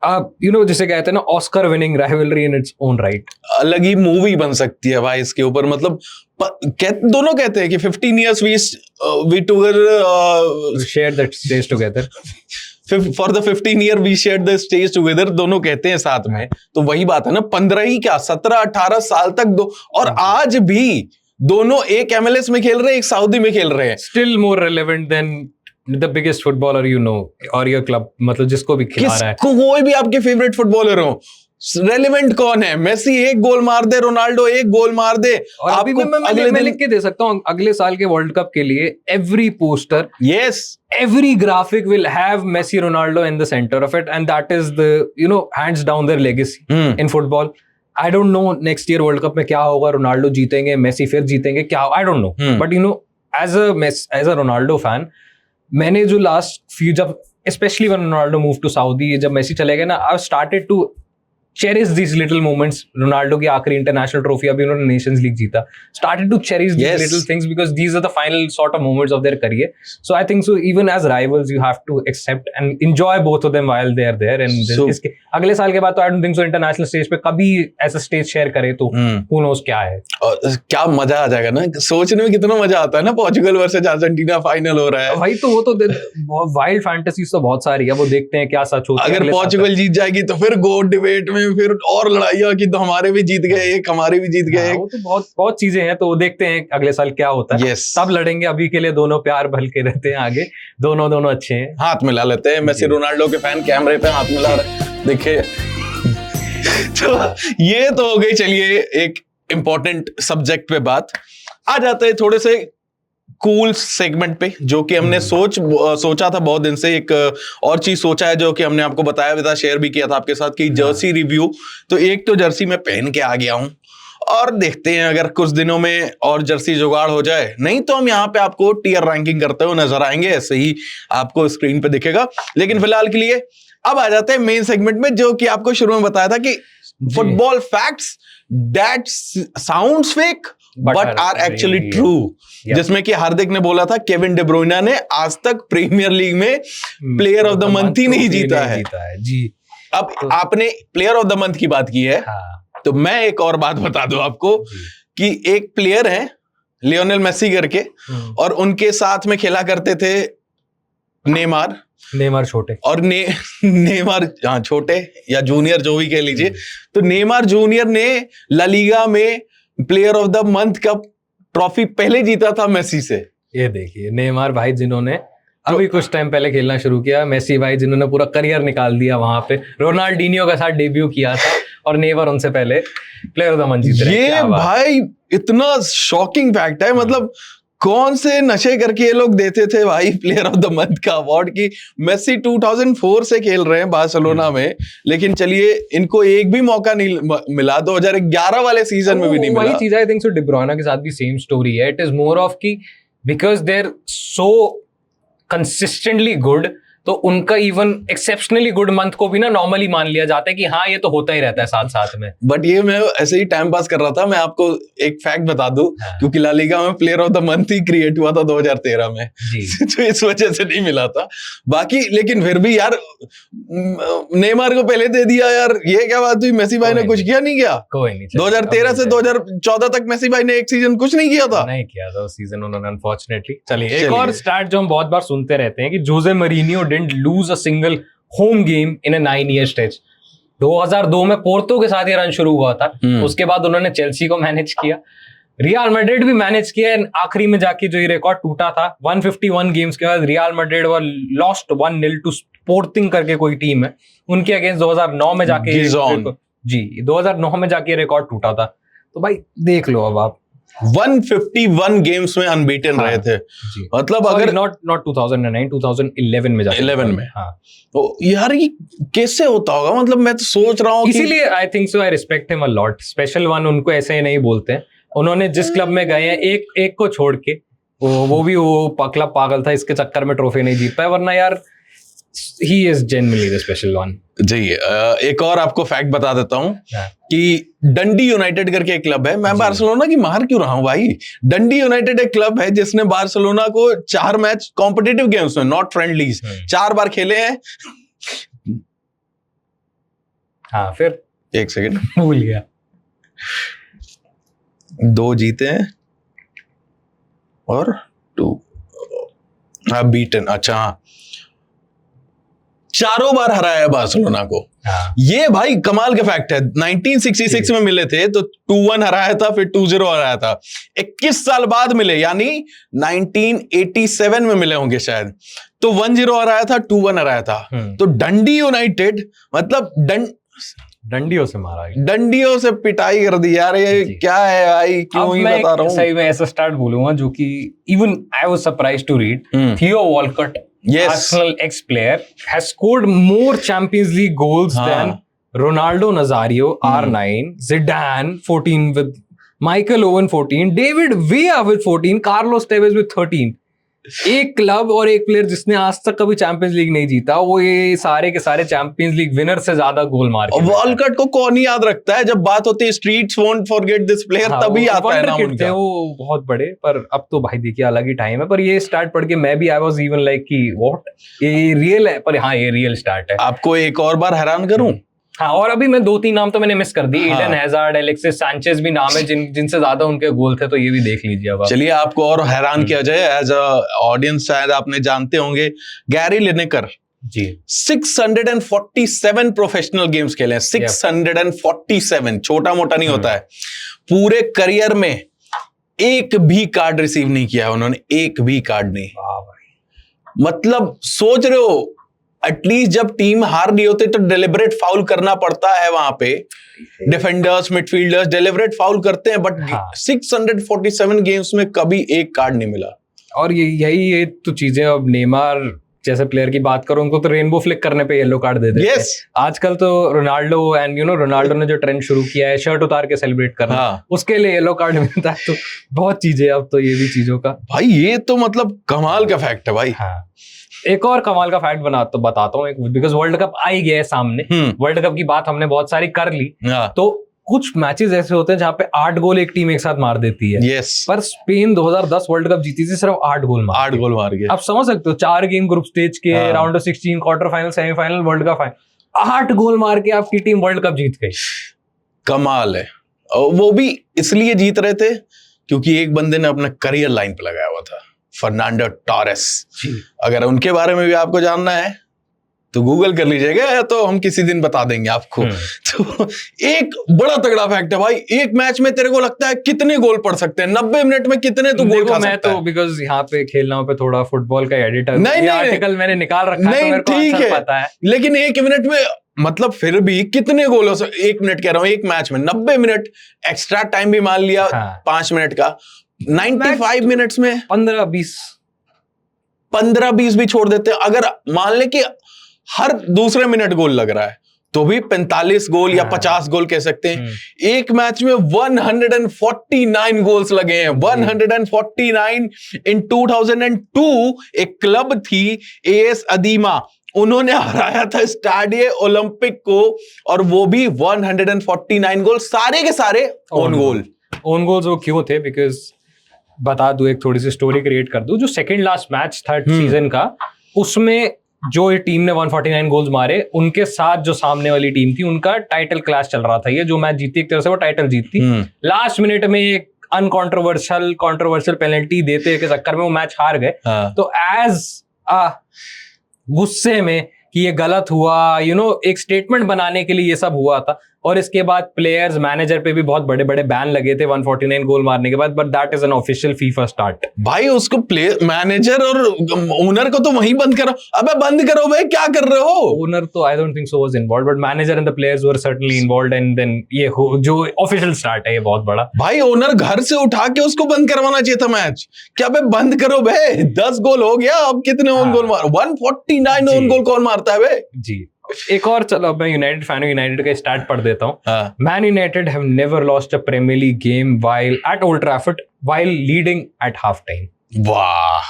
जिसे कहते हैं ना, Oscar winning rivalry in its own right. अलग ही मूवी बन सकती है भाई इसके ऊपर। मतलब दोनों कहते हैं कि 15 years we together share that stage together for the 15 year we shared the stage together, दोनों कहते हैं साथ में। तो वही बात है ना, 15 ही क्या 17-18 साल तक और आज भी दोनों एक एमएलएस में खेल रहे हैं, एक सऊदी में खेल रहे हैं। Still more relevant than the biggest footballer you know or your club, मतलब जिसको भी खिला रहा है, कोई भी आपके फेवरेट फुटबॉलर हो, रेलेवेंट कौन है? मेसी एक गोल मार दे, रोनाल्डो एक गोल मार दे, और अभी मैं लिख के दे सकता हूँ अगले साल के वर्ल्ड कप के लिए, every poster, yes, every graphic will have Messi, Ronaldo in the center of it, and that is the hands down their legacy in football. I don't know next year world cup में क्या होगा, Ronaldo जीतेंगे, Messi फिर जीतेंगे, क्या, I don't know, but as a Ronaldo fan, मैंने जो last few, जब specially when Ronaldo move to Saudi, जब मेसी चले गए ना, I started to cherish these little moments. Ronaldo की आखिरी इंटरनेशनल ट्रॉफी, अभी उन्होंने नेशंस लीग जीता, started to cherish these little things because these are the final sort of moments of their career. So I think so even as rivals you have to accept and enjoy both of them while they are there. And इसके अगले साल के बाद तो I don't think so international stage पे कभी ऐसा stage share करे तो who knows क्या है। और क्या मजा आ जाएगा ना, सोचने में कितना मजा आता है ना, पोर्चुगल वर्सेस अर्जेंटीना फाइनल हो रहा है भाई। तो वो तो वाइल्ड फैंटेसीज तो बहुत सारी है, वो देखते हैं क्या सच होता है। अगर पोर्चुगल जीत जाएगी तो फिर गोट डिबेट में में फिर और लड़ाइयाँ कि तो हमारे भी जीत गए एक, हमारे भी जीत गए एक। वो तो बहुत बहुत चीजें हैं, तो देखते हैं अगले साल क्या होता है। Yes. तब लड़ेंगे, अभी के लिए दोनों प्यार भल के रहते हैं आगे, दोनों अच्छे हैं। हाथ मिला लेते हैं, मेसी रोनाल्डो के फैन कैमरे पे हाथ मिला रहे, देखिए। तो ये तो हो गई, चलिए एक इंपॉर्टेंट सब्जेक्ट पे बात। आ जाते हैं थोड़े से कूल सेगमेंट पे, जो कि हमने सोचा था बहुत दिन से। एक और चीज सोचा है जो कि हमने आपको बताया भी था, शेयर भी किया था आपके साथ, कि जर्सी रिव्यू। तो एक तो जर्सी में पहन के आ गया हूं, और देखते हैं अगर कुछ दिनों में और जर्सी जुगाड़ हो जाए, नहीं तो हम यहाँ पे आपको टियर रैंकिंग करते हुए नजर आएंगे, ऐसे ही आपको स्क्रीन पे दिखेगा। लेकिन फिलहाल के लिए अब आ जाते हैं मेन सेगमेंट में, जो कि आपको शुरू में बताया था कि football facts that sounds fake but are actually true, जिसमें कि हार्दिक ने बोला था केविन डी ब्रुयना ने आज तक प्रीमियर लीग में प्लेयर ऑफ द मंथ ही नहीं जीता है जी। अब आपने प्लेयर ऑफ द मंथ की बात की है, तो मैं एक और बात बता दूं आपको कि एक प्लेयर है लियोनेल मेसी करके, और उनके साथ में खेला करते थे नेमार छोटे, और नेमार हाँ छोटे या जूनियर जो भी कह लीजिए। तो नेमार जूनियर ने ला लीगा में प्लेयर ऑफ द मंथ का ट्रॉफी पहले जीता था मेसी से। ये देखिए नेमार भाई जिन्होंने अभी कुछ टाइम पहले खेलना शुरू किया, मेसी भाई जिन्होंने पूरा करियर निकाल दिया वहां पे, रोनाल्डिनियो के साथ डेब्यू किया था, और नेमार उनसे पहले प्लेयर ऑफ द मंथ जीत रहे। ये भाई इतना शॉकिंग फैक्ट है, मतलब कौन से नशे करके ये लोग देते थे भाई प्लेयर ऑफ द मंथ का अवार्ड की। मेसी 2004 से खेल रहे हैं बार्सिलोना में, लेकिन चलिए इनको एक भी मौका नहीं मिला, 2011 वाले सीजन में भी नहीं मिला। वही चीज I think so De Bruyne के साथ भी सेम स्टोरी है। It is more of key because they are so consistently good, तो उनका इवन एक्सेप्शनली गुड मंथ को भी ना नॉर्मली मान लिया जाता है कि हाँ ये तो होता ही रहता है साथ साथ में। बट ये मैं ऐसे ही टाइम पास कर रहा था। मैं आपको एक फैक्ट बता दूं, क्योंकि ला लीगा में player of the month he create हुआ था 2013 में जी। तो इस वजह से नहीं मिला था बाकी, लेकिन फिर भी यार नेमार को पहले दे दिया यार, ये क्या बात हुई? मेसी भाई ने कुछ किया नहीं किया? कोई नहीं, 2013 से 2014 तक मेसी भाई ने एक सीजन कुछ नहीं किया था, नहीं किया था उस सीजन उन्होंने अनफॉर्चुनेटली। चलिए एक और स्टार्ट जो हम बहुत बार सुनते रहते हैं कि Jose Mourinho didn't lose a single home game in a 9-year stage. 2002 में पोर्तो के साथ ये रन शुरू हुआ था, उसके बाद उन्होंने चेल्सी को मैनेज किया, रियल मैड्रिड भी मैनेज किया, आखिरी में जाके जो ये रिकॉर्ड टूटा था 151 गेम्स के बाद Real Madrid were lost 1-0 to Sporting करके कोई टीम है उनके अगेंस्ट 2009 में जाके जी 2009 में जाके रिकॉर्ड टूटा था। तो भाई देख लो अब आप 151 गेम्स में अनबीटन रहे थे, मतलब अगर नॉट 2009 2011 में जाके 11 में तो यार ये कैसे होता होगा? मतलब मैं तो सोच रहा हूँ, इसीलिए आई think so I respect him a lot. Special one उनको ऐसे ही नहीं बोलते हैं, उन्होंने जिस क्लब में गए हैं एक को छोड़ के वो भी क्लब पागल था, इसके चक्कर में ट्रॉफी नहीं जीत पाया, वरना यार he is genuinely the special one। जी एक और आपको फैक्ट बता देता हूँ कि डंडी यूनाइटेड करके एक क्लब है। मैं बार्सिलोना की मार क्यों रहा हूँ भाई? डंडी यूनाइटेड एक क्लब है जिसने बार्सिलोना को 4 मैच कॉम्पिटिटिव गेम्स में, नॉट फ्रेंडलीज, 4 बार खेले हैं। हाँ फिर एक सेकंड भूल गया, 2 जीते हैं और 2 बीटन। अच्छा हाँ, 4 बार हराया है बार्सिलोना को। ये भाई कमाल के फैक्ट है। 1966 में मिले थे तो 2-1 हराया था, फिर 2-0 हराया था। 21 साल बाद मिले, यानी 1987 में मिले होंगे शायद, तो 1-0 हराया था, 2-1 हराया था। तो डंडी यूनाइटेड मतलब डंडियों से मारा, डंडियों से पिटाई कर दी यार। ये क्या है भाई, क्यों ही बता रहा हूँ। सही में ऐसा स्टार्ट बोलूंगा जो कि even I was surprised to read, Theo Walcott, Arsenal ex-player, has scored more Champions League goals than Ronaldo Nazario, R9, Zidane 14 with Michael Owen 14, David Villa with 14, Carlos Tevez with 13। एक club और एक player जिसने आज तक कभी champions league नहीं जीता, वो ये सारे के सारे चैंपियंस लीग विनर से ज्यादा गोल मार के। वॉलकॉट को कौन ही याद रखता है? जब बात होती है streets won't forget this player, तभी आता है नाम उनका। वो बहुत बड़े, पर अब तो भाई देखिए अलग ही टाइम है। पर ये स्टार्ट पढ़ के मैं भी आई वाज इवन लाइक कि व्हाट, ये रियल है? पर हाँ ये रियल स्टार्ट है। आपको एक और बार हैरान करूं? हाँ, और अभी मैं 2-3 नाम तो मैंने मिस कर दिए। ईडन हैजार्ड, एलेक्सिस सैंचेज भी नाम है जिनसे ज्यादा उनके गोल थे, तो ये भी देख लीजिए अब। चलिए आपको और हैरान किया जाए, एज अ ऑडियंस शायद आपने जानते होंगे, गैरी लिनेकर जी 647 प्रोफेशनल गेम्स खेले हैं, 647, छोटा मोटा नहीं होता है। पूरे करियर में एक भी कार्ड रिसीव नहीं किया उन्होंने, एक भी कार्ड नहीं। वाह भाई। मतलब सोच रहे हो, एटलीस्ट जब टीम हार रही होती तो डेलिबरेट फाउल करना पड़ता है वहां पे, डिफेंडर्स मिडफील्डर्स डेलिबरेट फाउल करते हैं, बट 647 गेम्स में कभी एक कार्ड नहीं मिला। और ये तो चीजें, अब नेमार जैसे प्लेयर की बात करो, उनको तो रेनबो फ्लिक करने पे येलो कार्ड दे देते हैं। आजकल तो रोनाल्डो एंड रोनाल्डो ने जो ट्रेंड शुरू किया है शर्ट उतार के सेलिब्रेट करना, उसके लिए येलो कार्ड मिलता है। तो बहुत चीजें अब तो ये भी चीजों का भाई, ये तो मतलब कमाल का फैक्ट है भाई। हाँ। एक और कमाल का फैक्ट बताता हूँ, बिकॉज वर्ल्ड कप आ ही गया है सामने। वर्ल्ड कप की बात हमने बहुत सारी कर ली, तो कुछ मैचेस ऐसे होते हैं जहाँ पे 8 गोल एक टीम एक साथ मार देती है। पर स्पेन 2010 वर्ल्ड कप जीती थी सिर्फ 8 गोल मार के। आप समझ सकते हो, 4 गेम ग्रुप स्टेज के, round of 16, quarter final, semifinal, world cup final, 8 गोल मार के आपकी टीम वर्ल्ड कप जीत गई। कमाल है। वो भी इसलिए जीत रहे थे क्योंकि एक बंदे ने अपना करियर लाइन पे लगाया हुआ था, फर्नांडो टोरेस। अगर उनके बारे में भी आपको जानना है तो गूगल कर लीजिएगा, तो हम किसी दिन बता देंगे आपको। तो एक बड़ा तगड़ा फैक्ट है भाई, एक मैच में तेरे को लगता है कितने गोल पड़ सकते हैं? 90 मिनट में कितने तो गोल खा सकता है? मैं तो बिकॉज यहाँ पे खेलना पे थोड़ा फुटबॉल का एडिटर, नहीं आर्टिकल मैंने निकाल रखा है, तो मेरे को आंसर पता है। लेकिन एक मिनट में मतलब फिर भी कितने गोल हो सकते? एक मिनट कह रहा हूँ, एक मैच में 90 मिनट, एक्स्ट्रा टाइम भी मान लिया 5 मिनट का, 95 मिनट्स में 15-20 भी छोड़ देते हैं। अगर मान ले कि हर दूसरे मिनट गोल लग रहा है तो भी 45 गोल या 50 गोल कह सकते हैं। एक मैच में 149 गोल्स लगे हैं, 149। इन 2002 एक क्लब थी AS अदीमा, उन्होंने हराया था स्टाडिये ओलंपिक को, और वो भी 149 गोल, सारे के सारे ओन गोल्स। वो क्यों थे? बिकॉज बता दूं, एक थोड़ी सी स्टोरी क्रिएट कर दूं। जो सेकंड लास्ट मैच था सीजन का, उसमें जो टीम ने 149 गोल्स मारे, उनके साथ जो सामने वाली टीम थी, उनका टाइटल क्लैश चल रहा था। ये जो मैच जीती, एक तरह से वो टाइटल जीतती। लास्ट मिनट में एक कंट्रोवर्शियल पेनल्टी देते के चक्कर में वो मैच हार गए। तो एज गुस्से में कि ये गलत हुआ, एक स्टेटमेंट बनाने के लिए ये सब हुआ था। और इसके बाद प्लेयर्स, मैनेजर पे भी बहुत बड़े बड़े बैन लगे थे 149 गोल मारने के बाद, but that is an official FIFA start. भाई उसको मैनेजर और ओनर को तो वहीं बंद करो। अबे बंद करो भाई, क्या कर रहे हो? ओनर तो I don't think so was involved, but manager and the players were certainly involved, and then ये जो ऑफिशियल स्टार्ट है ये बहुत बड़ा। भाई ओनर घर से उठा के उसको बंद करवाना चाहिए था मैच। क्या बे बंद करो भाई, 10 गोल हो गया, अब कितने ओन गोल मार? 149 ओन गोल कौन मारता है बे? जी। एक और, चलो मैं यूनाइटेड फैन हूं, यूनाइटेड का स्टार्ट पढ़ देता हूं। Man United have never lost a Premier League game while at Old Trafford while leading at half time. वाह,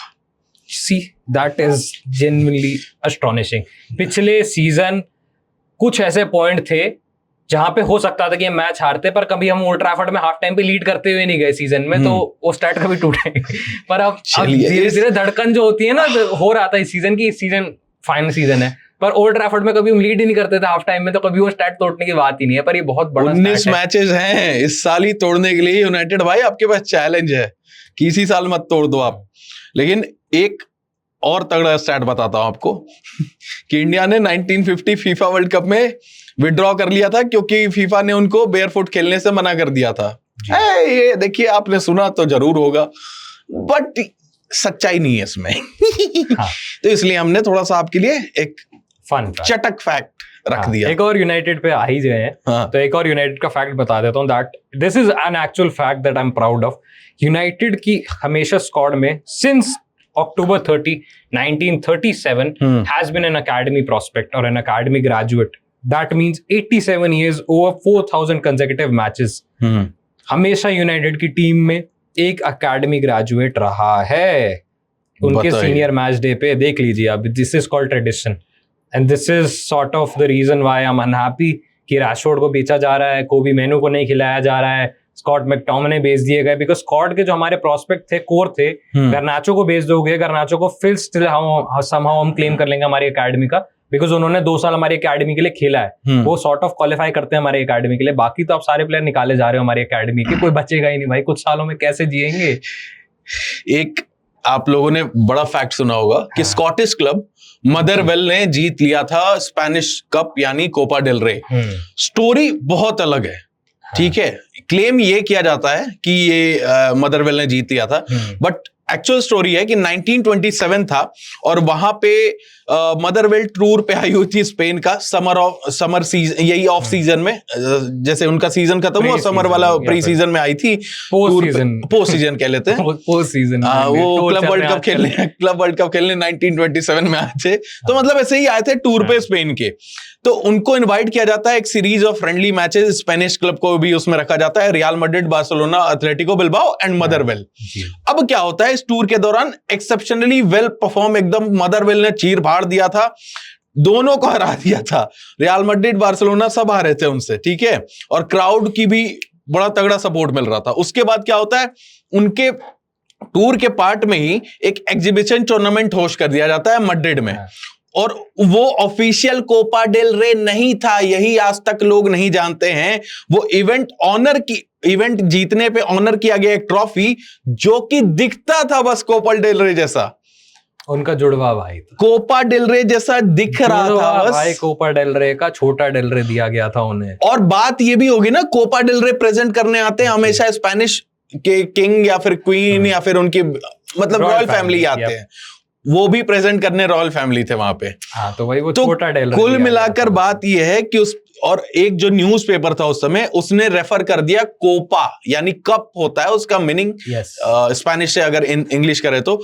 see that is genuinely astonishing. पिछले सीजन कुछ ऐसे पॉइंट थे जहां पे हो सकता था कि हम मैच हारते, पर कभी हम ओल्ड ट्रैफर्ड में हाफ टाइम पे लीड करते हुए नहीं गए सीजन में, तो वो स्टैट कभी टूटे। पर अब धीरे धीरे धड़कन जो होती है ना, हो रहा था इस सीजन की, इस सीजन फाइनल सीजन है, पर ओल्ड ट्रैफर्ड में कभी हम लीड ही नहीं करते थे हाफ टाइम में, तो कभी वो स्टैट तोड़ने की बात ही नहीं है। पर ये बहुत बड़ा 19 मैचेस हैं इस साल ही तोड़ने के लिए। यूनाइटेड भाई आपके पास चैलेंज है, किसी साल मत तोड़ दो आप। लेकिन एक और तगड़ा स्टैट बताता हूं आपको कि इंडिया ने 1950 फीफा वर्ल्ड कप में विड्रॉ कर लिया था क्योंकि फीफा ने उनको बेयरफुट खेलने से मना कर दिया था। ये देखिए, आपने सुना तो जरूर होगा, बट सच्चाई नहीं है इसमें। हाँ। तो इसलिए हमने थोड़ा सा आपके लिए एक फन चटक फैक्ट रख दिया। एक और यूनाइटेड पे आ ही गए हैं। हाँ। तो एक और यूनाइटेड का फैक्ट बता देता हूं, that this is an actual fact that I am proud of. United की हमेशा स्क्वाड में since October 30, 1937 has been an academy prospect or an academy graduate. That means 87 years, over 4,000 consecutive matches. हमेशा United की team में एक academy graduate रहा है। उनके सीनियर मैच डे पे देख लीजिए आप, this is called tradition, and this is sort of the reason why I am unhappy कि रैशफोर्ड को बेचा जा रहा है, कोबी मेनू को नहीं खिलाया जा रहा है, स्कॉट मैकटोमिने बेच दिए गए, बिकॉज स्कॉट के जो हमारे प्रोस्पेक्ट थे, कोर थे, गर्नाचो को बेच दोगे, गर्नाचो को फिर स्टिल समहाउ हम क्लेम कर लेंगे हमारी एकेडमी का, बिकॉज उन्होंने 2 साल हमारी एकेडमी के लिए खेला है, वो सॉर्ट ऑफ क्वालिफाई करते हैं हमारी एकेडमी के लिए। बाकी तो आप सारे प्लेयर निकाले जा रहे हो हमारी एकेडमी के, कोई बचेगा ही नहीं भाई, कुछ सालों में कैसे जिएंगे। एक आप लोगों ने बड़ा फैक्ट सुना होगा कि स्कॉटिश क्लब मदरवेल ने जीत लिया था स्पेनिश कप यानी कोपा डेल रे। स्टोरी बहुत अलग है, ठीक है। क्लेम ये किया जाता है कि ये मदरवेल ने जीत लिया था, बट एक्चुअल स्टोरी है कि 1927 था और वहां पे मदरवेल टूर पे आई हुई थी स्पेन का समर सीजन, यही ऑफ सीजन में, जैसे उनका सीजन खत्म हुआ समर वाला प्री सीजन में आई थी, पोस्ट सीजन कह लेते हैं, पोस्ट सीजन। वो क्लब वर्ल्ड कप खेलने 1927 में आए थे, तो मतलब ऐसे ही आए थे टूर पे स्पेन के। तो उनको इनवाइट किया जाता है, एक series of friendly matches, Spanish club को भी उसमें रखा जाता है, real Madrid, Barcelona, Atletico Bilbao and Motherwell. अब क्या होता है इस टूर के दौरान, एक्सेप्शनली वेल परफॉर्म एकदम मदरवेल ने चीर फाड़ दिया था, दोनों को हरा दिया था, रियल मैड्रिड, बार्सिलोना सब हारे थे उनसे, ठीक है, और क्राउड की भी बड़ा तगड़ा सपोर्ट मिल रहा था। उसके बाद क्या होता है, उनके टूर के पार्ट में ही एक एग्जीबिशन टूर्नामेंट होस्ट कर दिया जाता है मैड्रिड में, और वो ऑफिशियल कोपा डेल रे नहीं था, यही आज तक लोग नहीं जानते हैं। वो इवेंट जीतने पे ऑनर किया गया एक ट्रॉफी जो कि दिखता था बस कोपा डेल रे जैसा, उनका जुड़वा भाई था, कोपा डेल रे जैसा दिख रहा था बस भाई, कोपा डेल रे का छोटा डेल रे दिया गया था उन्हें। और बात ये भी होगी ना, कोपा डेल रे प्रेजेंट करने आते हैं हमेशा स्पेनिश के किंग या फिर क्वीन या फिर उनकी मतलब रॉयल फैमिली आते हैं, वो भी प्रेजेंट करने रॉयल फैमिली थे वहां पे। हाँ, तो भाई वो तो छोटा डेल रे कुल मिलाकर बात ये है कि और एक जो न्यूज़पेपर था उस समय, उसने रेफर कर दिया कोपा यानी कप होता है उसका मीनिंग, स्पेनिश से अगर इंग्लिश करे तो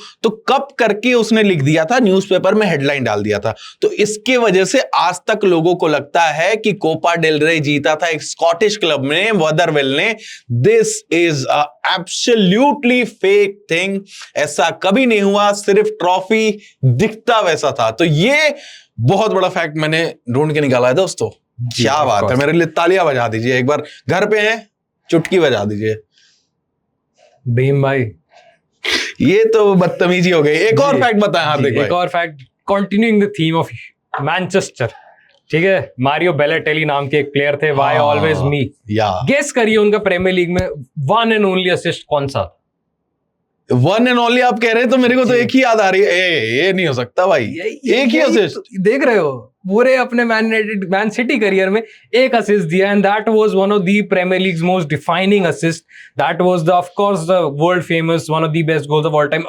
कप करके उसने लिख दिया था न्यूज़पेपर में, हेडलाइन डाल दिया था। तो इसके वजह से आज तक लोगों को लगता है कि कोपा डेल रे जीता था एक स्कॉटिश क्लब में, मदरवेल ने। This is absolutely fake thing, ऐसा कभी नहीं हुआ, सिर्फ ट्रॉफी दिखता वैसा था। तो ये बहुत बड़ा फैक्ट मैंने ढूंढ के निकाला है दोस्तों। क्या बात है, मेरे लिए तालियां बजा दीजिए एक बार, घर पे हैं चुटकी बजा दीजिए। भीम भाई, ये तो बदतमीजी हो गई। एक और फैक्ट बताएं हार्दिक भाई। एक और fact, continuing the theme of Manchester, ठीक है, मारियो बेलेटेली नाम के एक प्लेयर थे, व्हाई ऑलवेज मी, गेस करिए उनका प्रीमियर लीग में वन एंड ओनली असिस्ट कौन सा? वन एंड ओनली आप कह रहे हैं तो मेरे को तो एक ही याद आ रही है, ये नहीं हो सकता भाई, एक ही असिस्ट। देख रहे हो, पूरे अपने मैन सिटी करियर में एक असिस्ट दिया, and that was one of the Premier League's most defining assist. That was the of course the world famous, one of the best goals of all time,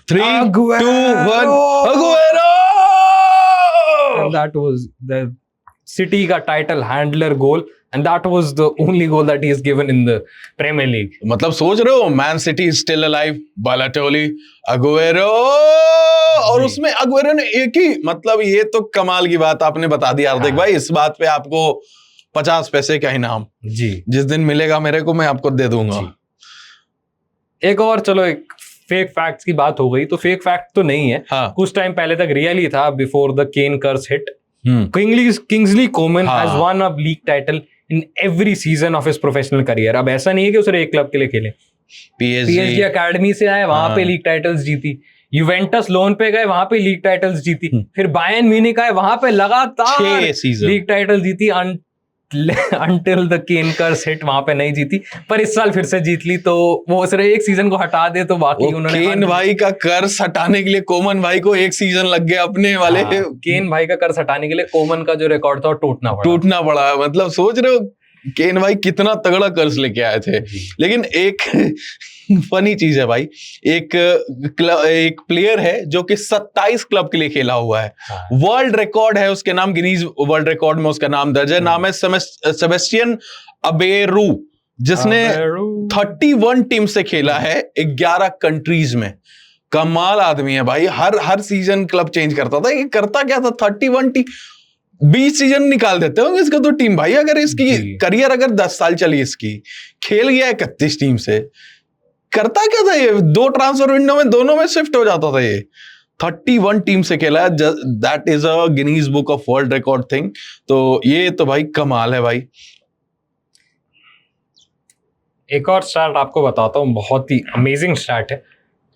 3, 2, 1 Aguero, and that was the City का title handler goal, and that was the only goal that he has given in the Premier League. मतलब सोच रहे हो, Man City still alive, Balotelli, Aguero, और उसमें Aguero ने एक ही, मतलब ये तो कमाल की बात आपने बता दी हार्दिक भाई। इस बात पे आपको 50 पैसे का इनाम जी, जिस दिन मिलेगा मेरे को, मैं आपको दे दूंगा। एक और, चलो एक फेक फैक्ट्स की बात हो गई, तो फेक फैक्ट तो नहीं है, हाँ। कुछ टाइम पहले तक रियल ही था, before the Kane curse hit. Kingsley Coman has won a league title in every season of his professional career. अब ऐसा नहीं है कि उसने एक क्लब के लिए खेले, पीएसजी अकेडमी से आए, वहां पे लीग टाइटल्स जीती, यूवेंटस लोन पे गए, वहां पे लीग टाइटल्स जीती, फिर बायर्न म्यूनिख आए, वहां पे लगातार लीग टाइटल जीती, until the Kane curse hit, वहां पे नहीं जीती, पर इस साल फिर से जीत ली। तो वो सिर्फ एक सीजन को हटा दे तो बाकी उन्होंने, केन भाई का कर्स हटाने के लिए कोमन भाई को एक सीजन लग गया अपने वाले। केन भाई का कर्स हटाने के लिए कोमन का जो रिकॉर्ड था वो टूटना पड़ा। मतलब सोच रहे हो केन भाई कितना तगड़ा कर्ज लेके आए थे। लेकिन एक फनी चीज है भाई, एक प्लेयर है जो कि 27 क्लब के लिए खेला हुआ है, वर्ल्ड रिकॉर्ड है उसके नाम, गिनीज वर्ल्ड रिकॉर्ड में उसका नाम दर्ज है, नाम है सेबेस्टियन अबेरू, जिसने 31 टीम से खेला है 11 कंट्रीज में। कमाल आदमी है भाई, हर सीजन क्लब चेंज करता था। ये करता क्या था, 31 टीम 20 सीजन निकाल देते होंगे इसका तो टीम भाई। अगर इसकी करियर अगर 10 साल चली, इसकी खेल गया 31 टीम से, करता क्या था ये, 2 ट्रांसफर विंडो में दोनों में शिफ्ट हो जाता था ये। 31 टीम से खेला है, that is a Guinness book of world record thing. तो ये तो भाई कमाल है भाई। एक और स्टैट आपको बताता हूँ, बहुत ही अमेजिंग स्टैट है।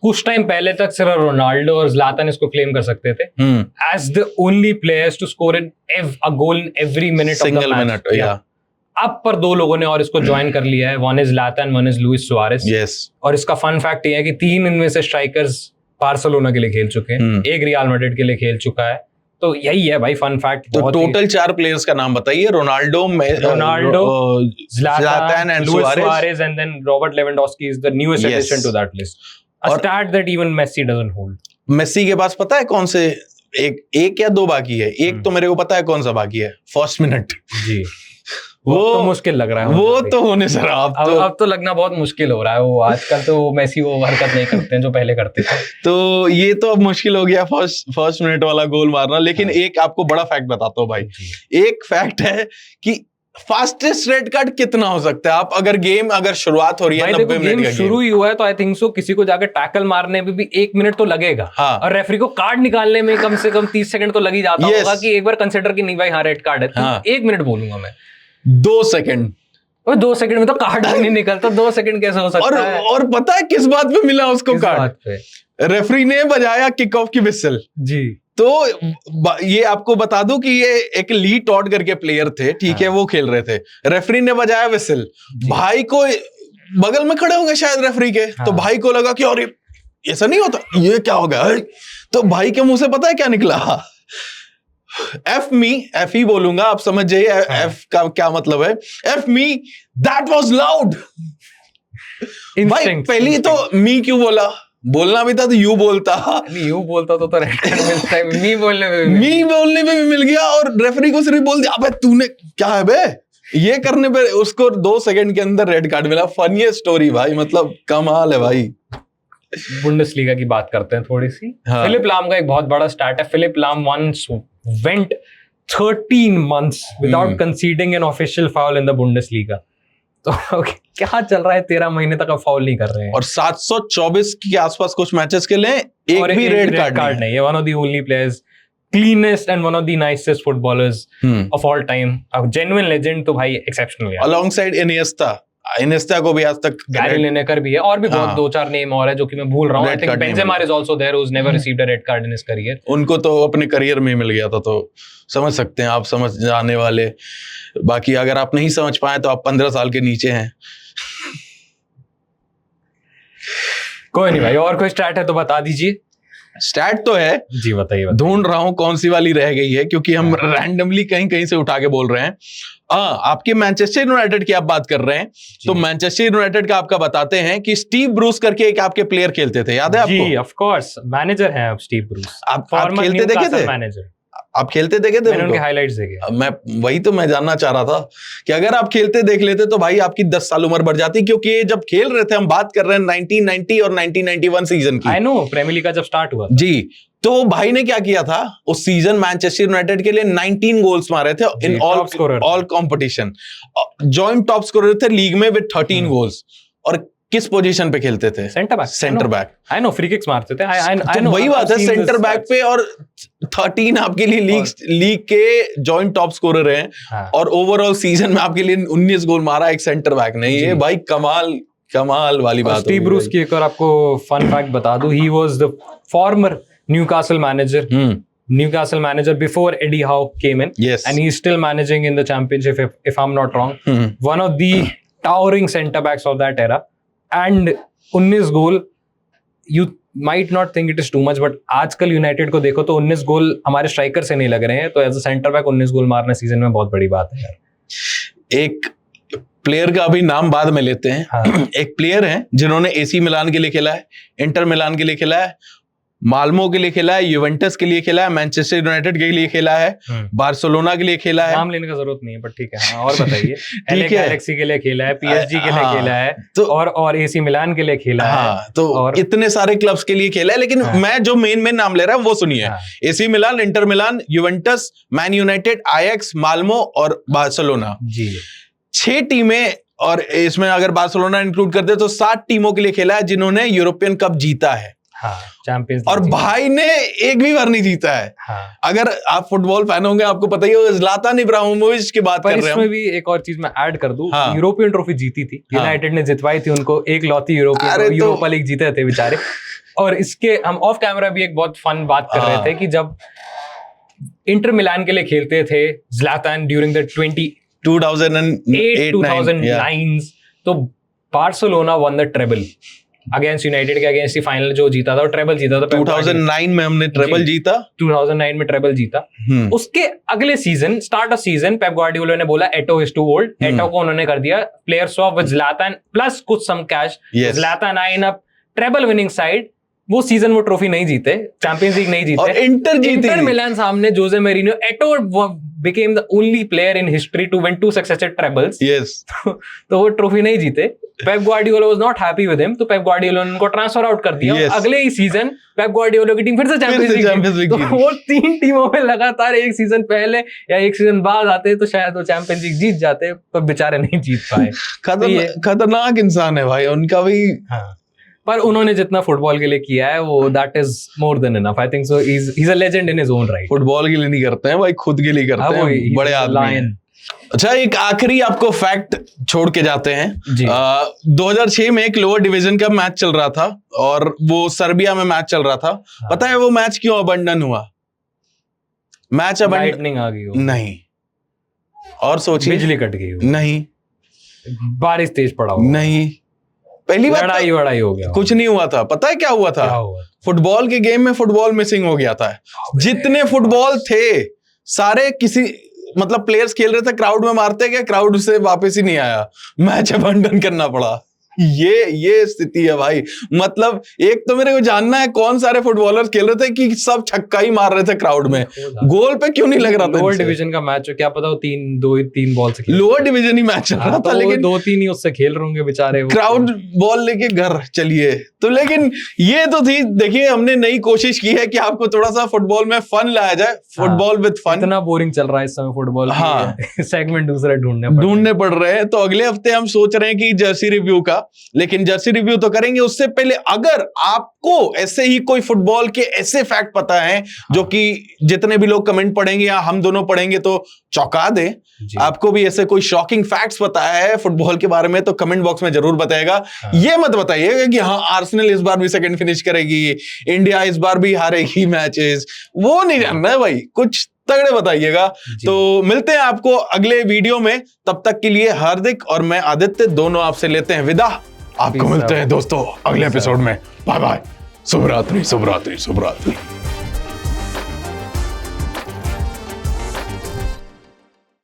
कुछ टाइम पहले तक सिर्फ रोनाल्डो और ज़्लातन इसको क्लेम कर सकते थे as the only players to score a goal in every minute of the match. अब पर 2 लोगों ने और इसको ज्वाइन कर लिया है, one is Zlatan, one is Luis Suarez. Yes. और इसका फन फैक्ट ये है कि 3 इनमें से स्ट्राइकर्स बार्सिलोना के लिए खेल चुके हैं, एक रियल मैड्रिड के लिए खेल चुका है। तो यही है भाई फन फैक्ट। तो टोटल 4 प्लेयर्स का नाम बताइए, Ronaldo, Zlatan and Luis Suarez. Suarez and then Robert Lewandowski is the newest Yes. addition to that list. A stat that even Messi doesn't hold. Messi के पास पता है कौन से एक या 2 बाकी है? एक तो मेरे को पता है कौन सा बाकी है, फर्स्ट मिनट। जी वो तो मुश्किल लग रहा है, वो तो होने सर अब तो लगना बहुत मुश्किल हो रहा है। वो आजकल तो मेसी वो हरकत नहीं करते हैं जो पहले करते थे। तो ये तो अब मुश्किल हो गया फर्स्ट मिनट वाला गोल मारना। लेकिन एक आपको बड़ा फैक्ट बताता हूँ भाई, एक फैक्ट है कि फास्टेस्ट रेड कार्ड कितना हो सकता है। आप अगर शुरुआत हो रही है 90 मिनट का शुरू ही हुआ है तो आई थिंक सो किसी को जाकर टैकल मारने में भी 1 मिनट तो लगेगा। हाँ। और रेफरी को कार्ड निकालने में कम से कम 30 सेकंड तो लग ही जाता होगा कि एक बार कंसिडर कि नहीं भाई हाँ रेड कार्ड है। हाँ। 1 मिनट बोलूंगा मैं, 2 सेकंड। और 2 सेकंड में तो कार्ड भी नहीं निकलता। 2 सेकंड कैसे हो सकता है? और पता है किस बात पे मिला उसको कार्ड? रेफरी ने बजाया किक ऑफ की विसल जी। तो ये आपको बता दूं कि ये एक ली टॉड करके प्लेयर थे, ठीक है, वो खेल रहे थे, रेफरी ने बजाया विसल, भाई को बगल में खड़े होंगे शायद रेफरी के, तो भाई को लगा कि और ऐसा नहीं होता, ये क्या हो गया? तो भाई के मुंह से पता है क्या निकला? एफ ही बोलूंगा, आप समझ जाइए एफ का क्या मतलब है। F me that was loud. भाई पहली तो मी क्यों बोलना भी था तो यू बोलता तो रेड कार्ड मिलता है। मी बोलने में भी मिल गया और रेफरी को सिर्फ बोल दिया अबे तूने क्या है बे, ये करने पे उसको 2 सेकंड के अंदर रेड कार्ड मिला। फनी स्टोरी भाई, मतलब कमाल है भाई। बुंडेसलीगा की बात करते हैं थोड़ी सी। हाँ। फिलिप लाम का एक बहुत बड़ा स्टार्ट है। फिलिप लाम once went 13 months without conceding an official foul in the Bundesliga. तो क्या चल रहा है? 13 महीने तक फाउल नहीं कर रहे हैं और 724 के आसपास कुछ मैचेस के लिए एक भी रेड कार्ड नहीं है। One of the only players, cleanest and one of the nicest footballers of all time. A genuine legend तो भाई exceptional है। Alongside Iniesta को भी आज तक गैरी लिनेकर भी है और भी बहुत 2-4 नेम और है जो कि मैं भूल रहा हूँ। I think Benzema is also there who's never received a red card in his career. उनको तो अपने करियर में मिल गया था, तो समझ सकते हैं आप, समझ जाने वाले। बाकी अगर आप नहीं समझ पाए तो आप 15 साल के नीचे हैं। कोई नहीं भाई, और कोई स्टैट है तो बता दीजिए। स्टैट तो है जी, बताइए। ढूंढ रहा हूं कौन सी वाली रह गई है, क्योंकि हम रैंडमली कहीं से उठा के बोल रहे हैं। आपके मैनचेस्टर यूनाइटेड की आप बात कर रहे हैं, तो मैनचेस्टर यूनाइटेड का आपका बताते हैं कि स्टीव ब्रूस करके एक आपके प्लेयर खेलते थे, याद है आपको? जी, ऑफ कोर्स, मैनेजर हैं स्टीव ब्रूस। आप खेलते देखे थे? मैनेजर आप खेलते देखे थे? मैंने उनके हाइलाइट्स देखे। मैं जानना चाह रहा था कि अगर आप खेलते देख लेते तो भाई आपकी 10 साल उम्र बढ़ जाती, क्योंकि ये जब खेल रहे थे, हम बात कर रहे हैं 1990 और 1991 सीजन की। आई नो, प्रीमियर लीग का जब स्टार्ट हुआ जी, तो भाई ने क्या किया था उस सीजन, मैनचेस्टर यूनाइटेड के लिए 19 गोल्स मारे थे in all competition. Joint top scorer थे लीग में विद 13 गोल्स। और किस पोजीशन पे खेलते थे? Centre back. I know, free kicks मारते थे। तो वही बात है, सेंटर बैक पे, और 13 आपके लिए लीग के जॉइंट टॉप स्कोरर हैं। हाँ। और ओवरऑल सीजन में आपके लिए 19 गोल मारा एक सेंटर बैक ने। ये भाई कमाल वाली बात है। स्टीव ब्रूस की एक और आपको फन फैक्ट बता दूं, he was the former Newcastle manager before Eddie Howe came in. Yes. And he's still managing in the championship if I'm not wrong. One of the towering centre backs of that era. And 19 goal, you might not think it is too much, but आजकल United को देखो तो 19 गोल हमारे striker से नहीं लग रहे हैं, तो एज अ सेंटर बैक 19 गोल मारना सीजन में बहुत बड़ी बात है यार। एक प्लेयर का अभी नाम बाद में लेते हैं। हाँ। एक प्लेयर है जिन्होंने एसी मिलान के लिए खेला है, इंटर मिलान के लिए खेला है, माल्मो के लिए खेला है, यूवेंटस के लिए खेला है, मैनचेस्टर यूनाइटेड के लिए खेला है, बार्सिलोना के लिए खेला है। नाम लेने का जरूरत नहीं है, पर ठीक है। हाँ, और बताइए। LA गैलेक्सी के लिए खेला है, PSG के लिए खेला है, तो और एसी मिलान के लिए खेला है। तो और इतने सारे क्लब्स के लिए खेला है। लेकिन मैं जो मेन नाम ले रहा हूं वो सुनिए। AC Milan, Inter Milan, Juventus, Man United, Ajax, Malmo और बार्सिलोना। जी, 6 टीमें, और इसमें अगर बार्सिलोना इंक्लूड करते तो 7 टीमों के लिए खेला है जिन्होंने यूरोपियन कप जीता है। चैंपियंस, और भाई ने एक भी बार नहीं जीता है। हाँ। अगर आप फुटबॉल फैन होंगे आपको पता ही होगा, ज़्लातान इब्राहिमोविच की बात कर रहे हैं। इसमें भी एक और चीज मैं ऐड कर दूं, यूरोपियन ट्रॉफी जीती थी यूनाइटेड ने, जितवाई थी उनको, एक लौती यूरोपा लीग जीते थे बेचारे। और इसके हम ऑफ कैमरा भी एक बहुत फन बात कर रहे थे कि जब इंटर मिलान के लिए खेलते थे ज़्लातान ड्यूरिंग द 2008-2009, तो Barcelona won the treble. Against United के अगेंस्ट ही फाइनल जो जीता था, और ट्रेबल जीता था। 2009 में हमने ट्रेबल जीता, 2009 में ट्रेबल जीता। उसके अगले season, start off season, Pep Guardiola ने बोला एटो इज टू ओल्ड। एटो को उन्होंने कर दिया प्लेयर स्वैप विद ज़्लातान प्लस कुछ सम कैश। ज़्लातान आई इन अ ट्रेबल विनिंग साइड। वो सीजन वो ट्रॉफी नहीं जीते, चैंपियंस लीग नहीं जीते, और इंटर जीती, इंटर मिलान सामने जोसे मोरिन्यो। एटो became the only player in history to win 2 successive trebles. yes तो वो ट्रॉफी नहीं जीते। Pep Guardiola was not happy with him, तो पेप गार्डियोला ने उनको ट्रांसफर आउट कर दिया। yes. अगले ही सीजन पेप गार्डियोला की टीम फिर से चैंपियंस लीग। तो वो 3 टीमों में लगातार एक सीजन पहले या एक सीजन बाद आते तो शायद वो चैंपियंस लीग जीत जाते, पर बेचारे नहीं जीत पाए। खतरनाक इंसान है भाई उनका भी। पर उन्होंने जितना फुटबॉल के लिए किया है वो that is more than enough. I think so he is a legend in his own right. Football के लिए नहीं करते हैं भाई, खुद के लिए करते हैं, बड़े आदमी हैं। अच्छा, एक आखिरी आपको फैक्ट छोड़ के जाते हैं। 2006 में एक लोअर डिवीजन का मैच चल रहा था और वो सर्बिया में मैच चल रहा था। पता है वो मैच क्यों अबंडन हुआ? मैच लाइटनिंग आ गई हो? नहीं। और सोचिए, बिजली कट गई हो? नहीं। बारिश तेज पड़ा हो? नहीं। पहली बार लड़ाई हो गया? कुछ नहीं हुआ था। पता है क्या हुआ था? फुटबॉल के गेम में फुटबॉल मिसिंग हो गया था। जितने फुटबॉल थे सारे किसी मतलब प्लेयर्स खेल रहे थे, क्राउड में मारते गए, क्राउड से वापस ही नहीं आया, मैच अबंडन करना पड़ा। ये स्थिति है भाई। मतलब एक तो मेरे को जानना है कौन सारे फुटबॉलर्स खेल रहे थे कि सब छक्का ही मार रहे थे क्राउड में, गोल पे क्यों नहीं लग रहा था? लोअर डिवीजन का मैच हो, क्या पता वो 3 बॉल से लोअर डिवीजन ही मैच चल रहा था, लेकिन 2-3 ही उससे खेल रहे होंगे बेचारे। क्राउड बॉल लेके घर चलिए तो। लेकिन ये तो थी, देखिए हमने नई कोशिश की है कि आपको थोड़ा सा फुटबॉल में फन लाया जाए। Football with fun. इतना बोरिंग चल रहा है इस समय फुटबॉल। हाँ, सेगमेंट दूसरे ढूंढने पड़ रहे हैं। तो अगले हफ्ते हम सोच रहे हैं कि जर्सी रिव्यू का, लेकिन जर्सी रिव्यू तो करेंगे उससे पहले अगर आपको ऐसे ही कोई फुटबॉल के ऐसे फैक्ट पता है जो कि जितने भी लोग कमेंट पढ़ेंगे या हम दोनों पढ़ेंगे तो चौंका दे, आपको भी ऐसे कोई शॉकिंग फैक्ट्स पता है फुटबॉल के बारे में, तो कमेंट बॉक्स में जरूर बताएगा। ये मत बताइएगा कि हाँ आर्सेनल इस बार भी सेकंड फिनिश करेगी, इंडिया इस बार भी हारेगी मैचेस, वो नहीं जानना है भाई, कुछ तगड़े बताइएगा। तो मिलते हैं आपको अगले वीडियो में, तब तक के लिए हार्दिक और मैं आदित्य दोनों आपसे लेते हैं विदा। आपको मिलते हैं दोस्तों अगले एपिसोड में। Bye bye. शुभ रात्रि, शुभ रात्रि, शुभ रात्रि।